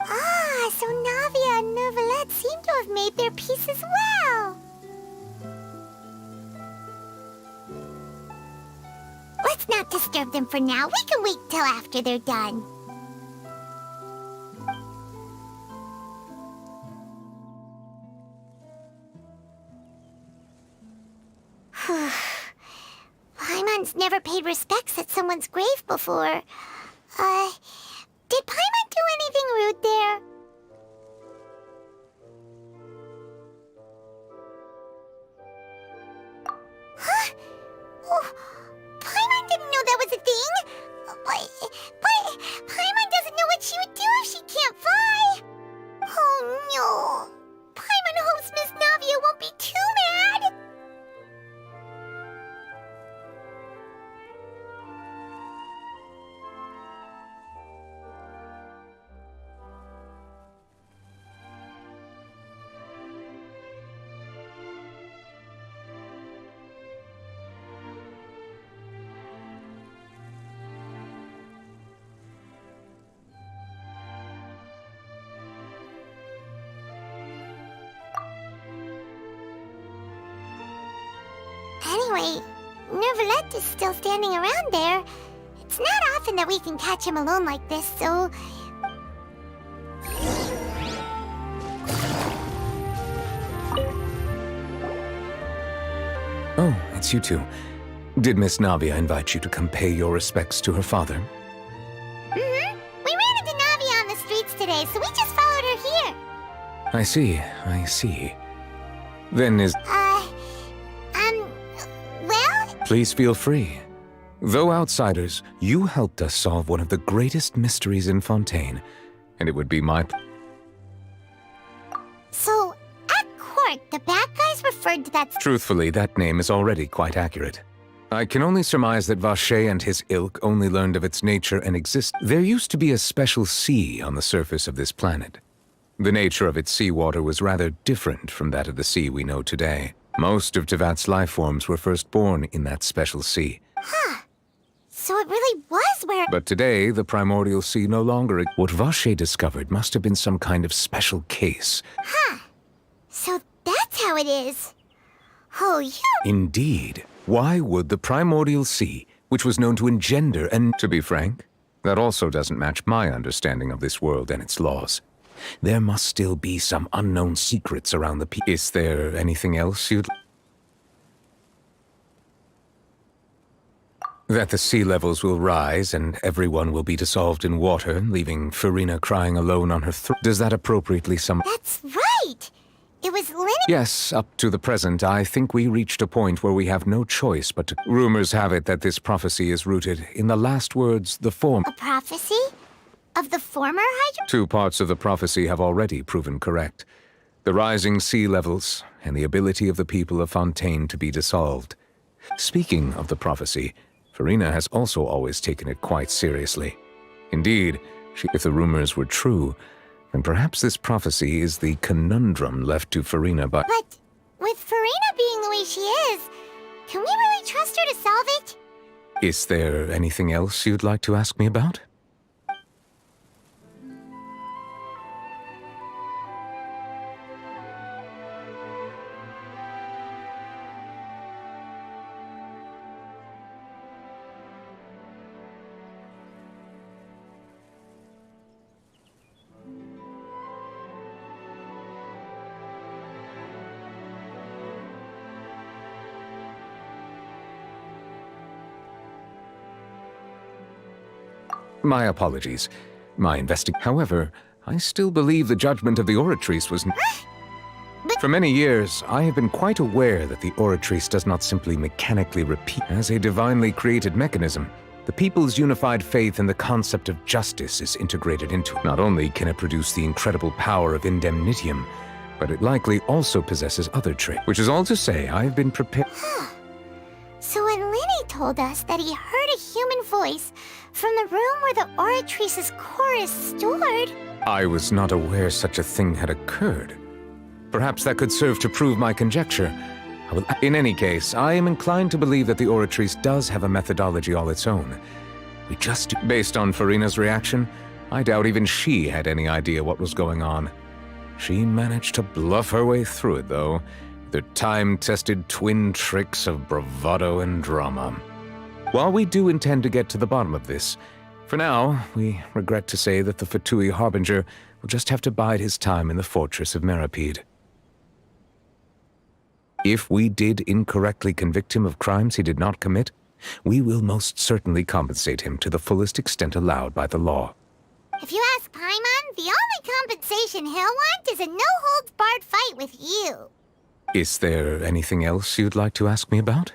Speaker 4: Ah, so Navia and Nervalette seem to have made their peace as well. Let's not disturb them for now. We can wait till after they're done. Paimon's never paid respects at someone's grave before. Did Paimon do anything rude there? Huh? Oh, Paimon didn't know that was a thing. But Paimon doesn't know what she would do if she can't fly. Oh no. Paimon hopes Miss Navia won't be too mad. Anyway, Nervalette is still standing around there. It's not often imagine that we can catch him alone like this, so...
Speaker 11: Oh, it's you two. Did Miss Navia invite you to come pay your respects to her father?
Speaker 4: Mm-hmm. We ran into Navia on the streets today, so we just followed her here.
Speaker 11: I see. Then
Speaker 4: Well?
Speaker 11: Please feel free. Though outsiders, you helped us solve one of the greatest mysteries in Fontaine, and it would be my...
Speaker 4: So, at court, the bad guys referred to that...
Speaker 11: Truthfully, that name is already quite accurate. I can only surmise that Vacher and his ilk only learned of its nature and There used to be a special sea on the surface of this planet. The nature of its seawater was rather different from that of the sea we know today. Most of Tevat's life forms were first born in that special sea.
Speaker 4: Huh. So it really was where...
Speaker 11: But today, the primordial sea no longer... What Vacher discovered must have been some kind of special case.
Speaker 4: Huh. So that's how it is. Oh, you...
Speaker 11: Indeed. Why would the primordial sea, which was known to engender and... To be frank, that also doesn't match my understanding of this world and its laws. There must still be some unknown secrets around the Is there anything else you'd... That the sea levels will rise and everyone will be dissolved in water, leaving Farina crying alone on her throat. Does that appropriately sum...
Speaker 4: That's right! It was
Speaker 11: Yes, up to the present, I think we reached a point where we have no choice but to... Rumors have it that this prophecy is rooted in the last words, the form...
Speaker 4: A prophecy? Of the former Hydra?
Speaker 11: 2 parts of the prophecy have already proven correct. The rising sea levels, and the ability of the people of Fontaine to be dissolved. Speaking of the prophecy, Farina has also always taken it quite seriously. Indeed, if the rumors were true, then perhaps this prophecy is the conundrum left to Farina by...
Speaker 4: But with Farina being the way she is, can we really trust her to solve it?
Speaker 11: Is there anything else you'd like to ask me about? My apologies. However, I still believe the judgment of the Oratrice was... For many years, I have been quite aware that the Oratrice does not simply mechanically repeat. As a divinely created mechanism, the people's unified faith in the concept of justice is integrated into it. Not only can it produce the incredible power of indemnitium, but it likely also possesses other traits. Which is all to say, I have been prepared...
Speaker 4: So when Lenny told us that he heard a human voice from the room where the Oratrice's core is stored...
Speaker 11: I was not aware such a thing had occurred. Perhaps that could serve to prove my conjecture. In any case, I am inclined to believe that the Oratrice does have a methodology all its own. We just... Based on Farina's reaction, I doubt even she had any idea what was going on. She managed to bluff her way through it, though. The time-tested twin tricks of bravado and drama. While we do intend to get to the bottom of this, for now, we regret to say that the Fatui Harbinger will just have to bide his time in the fortress of Meripede. If we did incorrectly convict him of crimes he did not commit, we will most certainly compensate him to the fullest extent allowed by the law.
Speaker 4: If you ask Paimon, the only compensation he'll want is a no-holds-barred fight with you.
Speaker 11: Is there anything else you'd like to ask me about?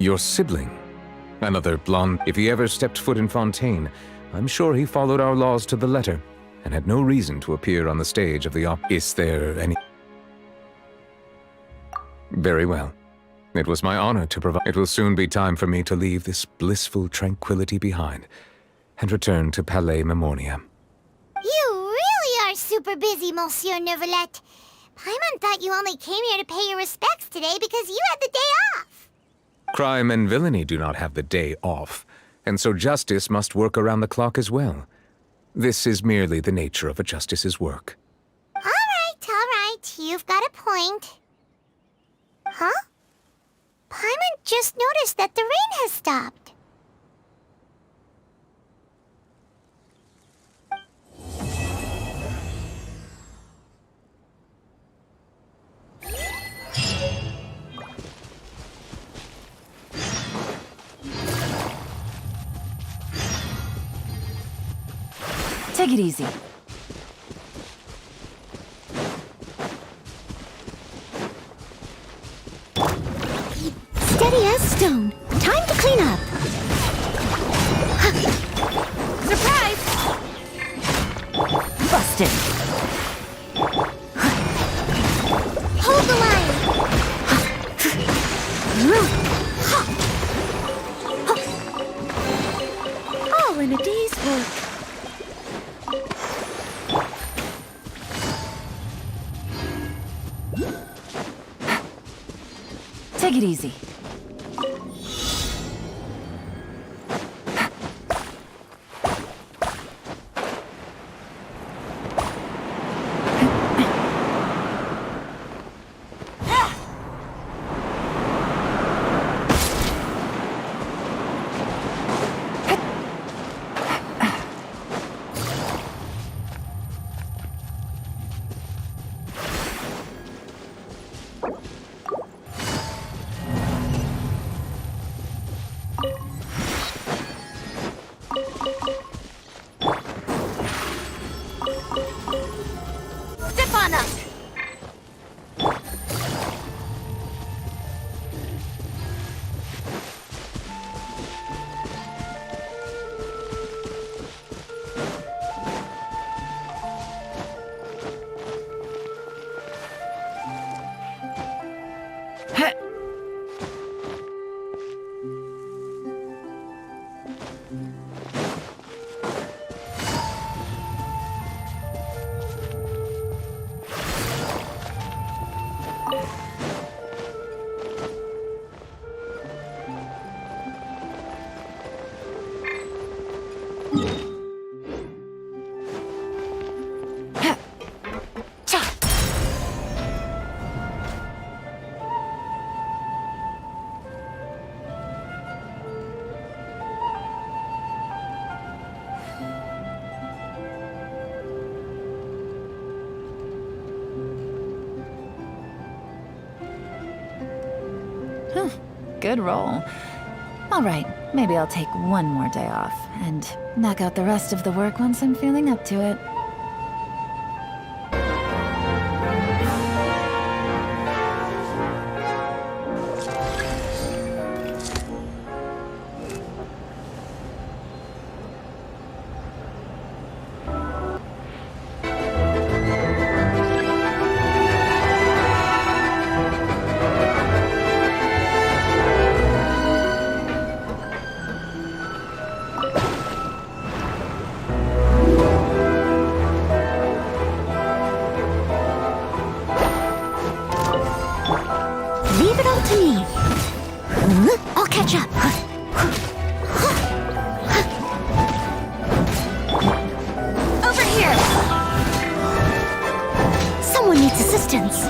Speaker 11: Your sibling? Another blonde. If he ever stepped foot in Fontaine, I'm sure he followed our laws to the letter, and had no reason to appear on the stage of the Is there any... Very well. It was my honor to provide... It will soon be time for me to leave this blissful tranquility behind, and return to Palais Memoria.
Speaker 4: You really are super busy, Monsieur Neuvillette. Paimon thought you only came here to pay your respects today because you had the day off.
Speaker 11: Crime and villainy do not have the day off, and so justice must work around the clock as well. This is merely the nature of a justice's work.
Speaker 4: All right. You've got a point. Huh? Paimon just noticed that the rain has stopped.
Speaker 5: Take it easy.
Speaker 1: Steady as stone. Time to clean up.
Speaker 5: Busted. Take it easy.
Speaker 4: Step on up!
Speaker 5: Good roll. All right, maybe I'll take one more day off and knock out the rest of the work once I'm feeling up to it.
Speaker 4: Leave it all to me. I'll catch up. Over here. Someone needs assistance.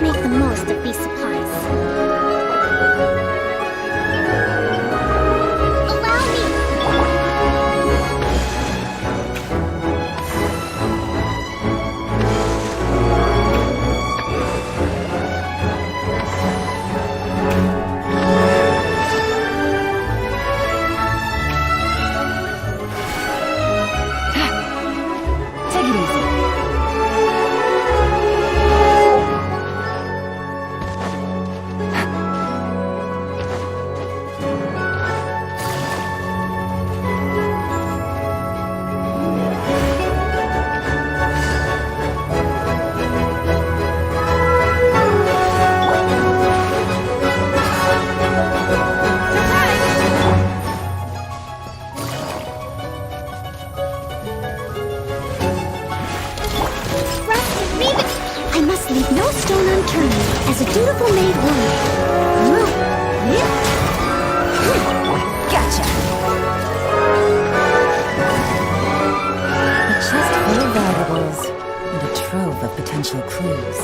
Speaker 4: Let's make the most of these supplies. Allow me.
Speaker 5: Take it easy.
Speaker 4: I must leave no stone unturned, as a dutiful maid would.
Speaker 5: Gotcha. A chest full of valuables and a trove of potential clues.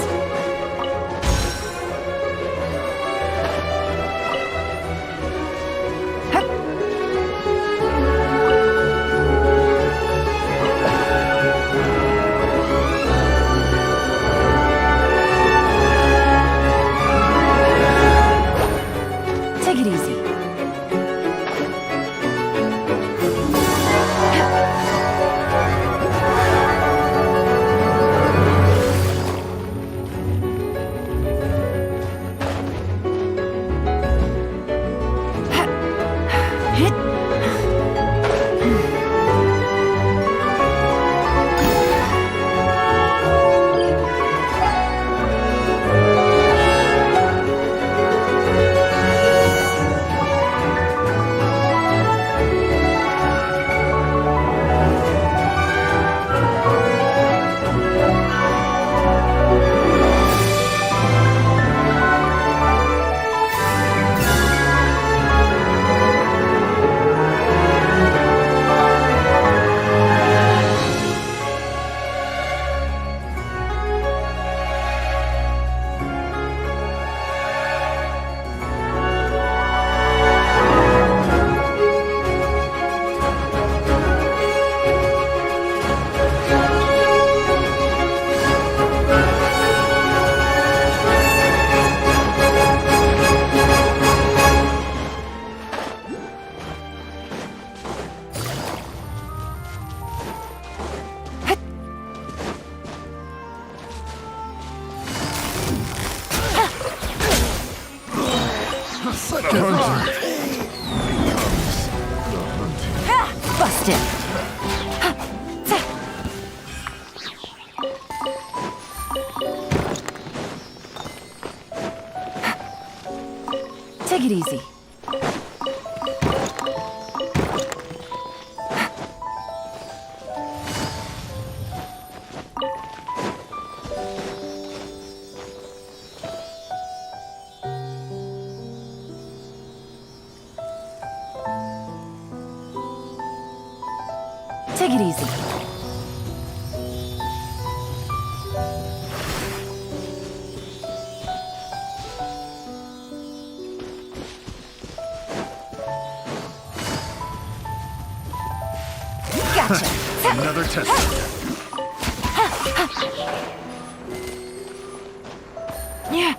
Speaker 5: Take it easy. Busted. Take it easy. Take it easy. Gotcha.
Speaker 20: Another test.
Speaker 5: Yeah.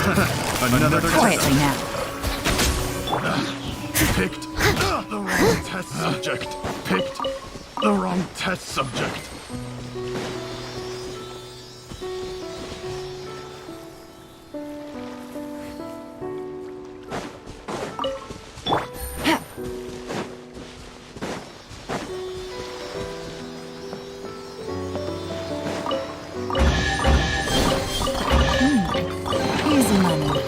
Speaker 20: Another
Speaker 5: Quietly now.
Speaker 20: Picked the wrong test subject. Picked the wrong test subject.
Speaker 5: Easy money.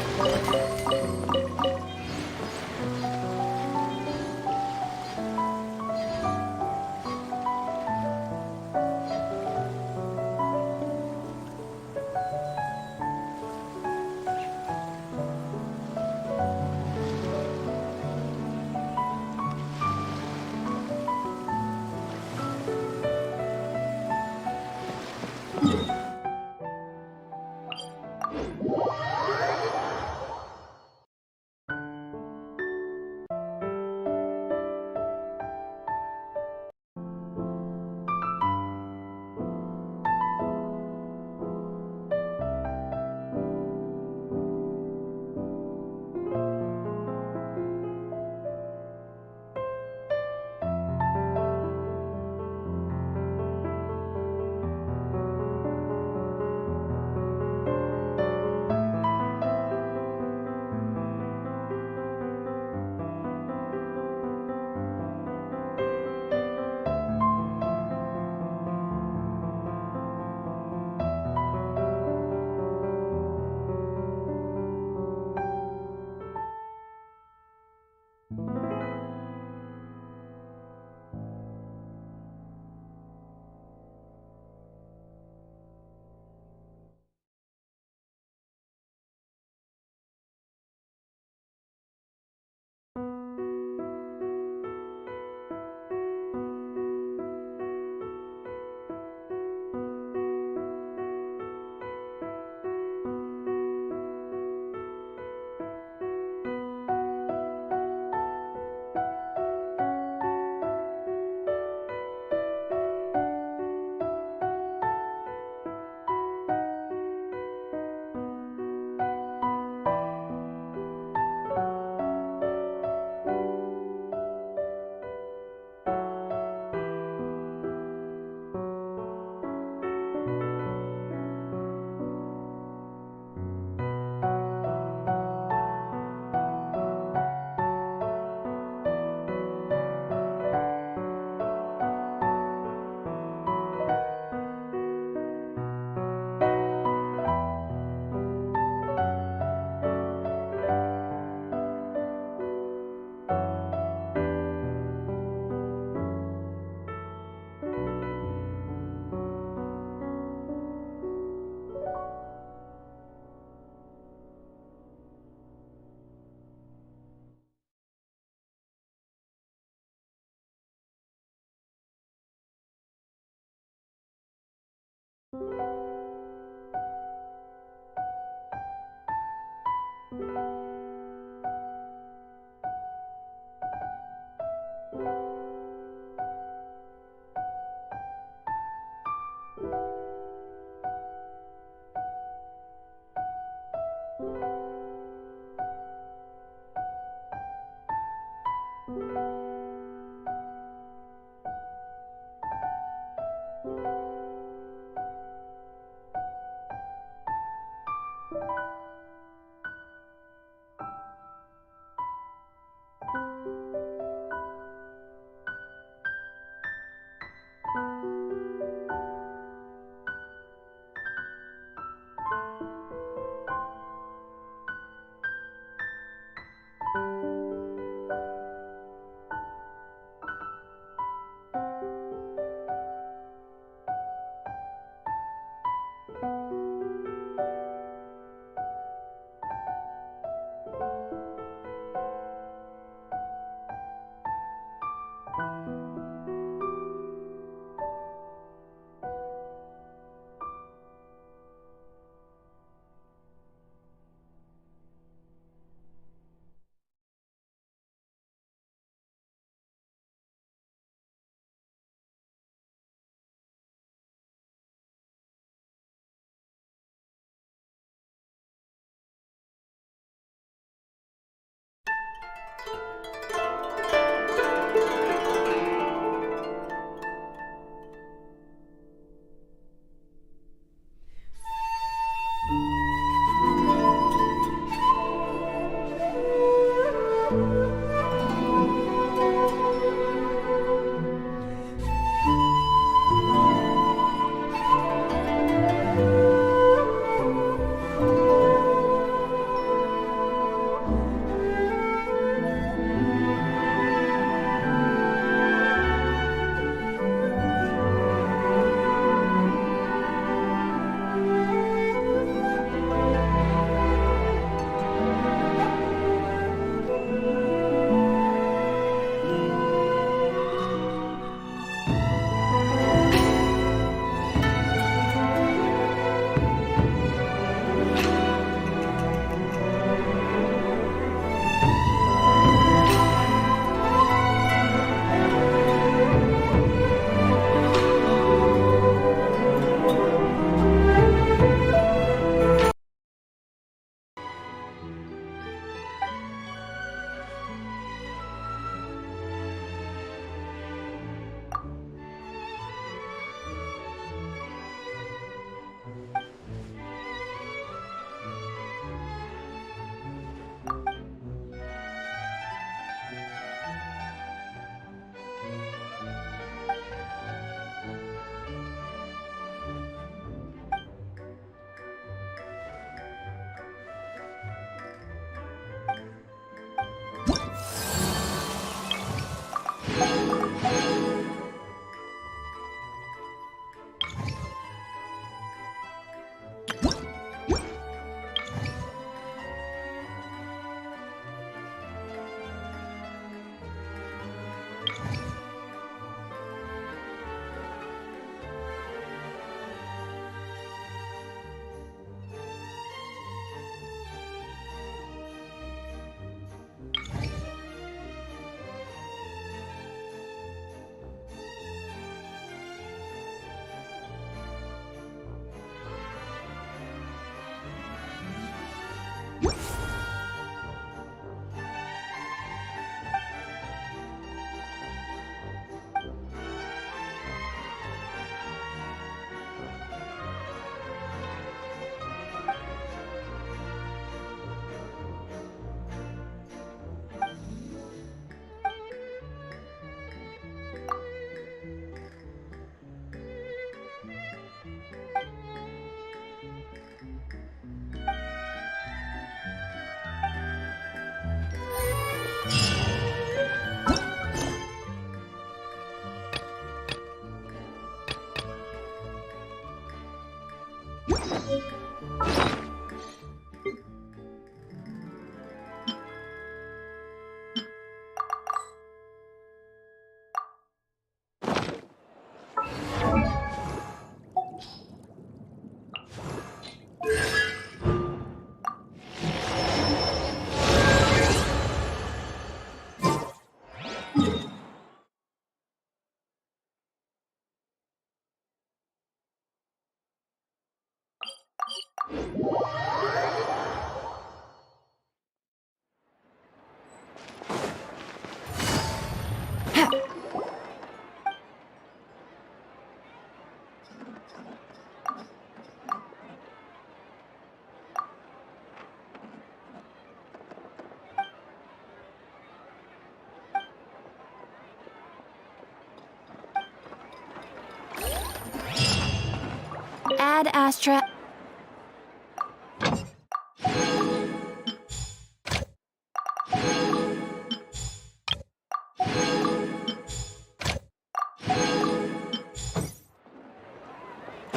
Speaker 17: Ad Astra.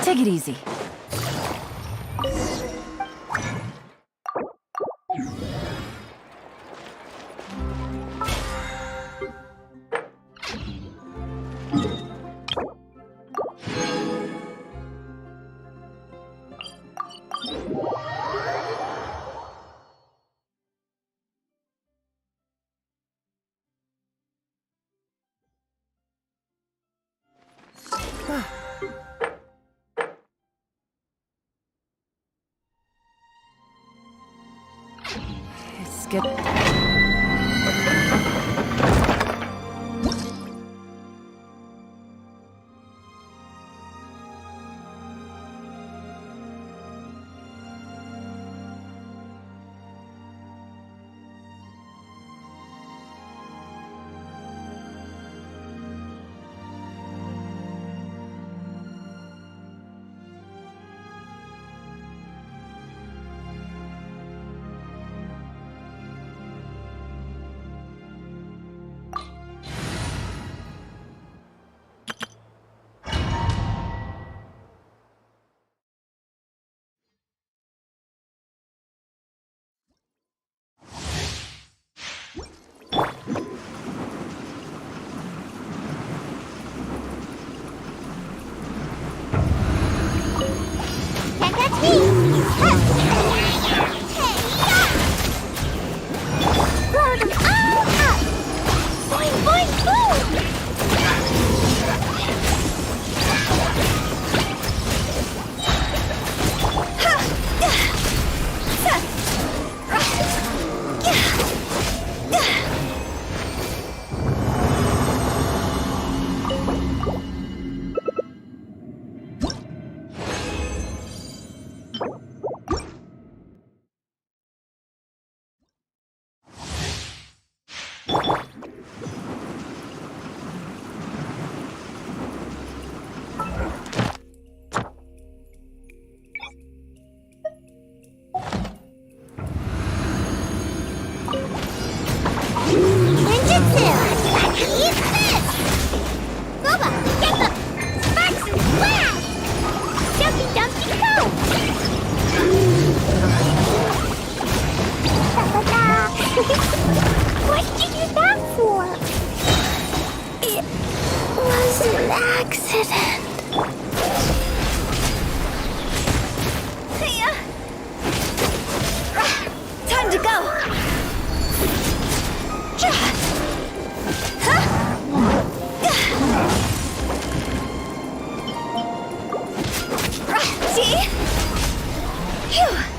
Speaker 5: Take it easy. It's good.
Speaker 4: accident.
Speaker 3: Time to go! See? Phew!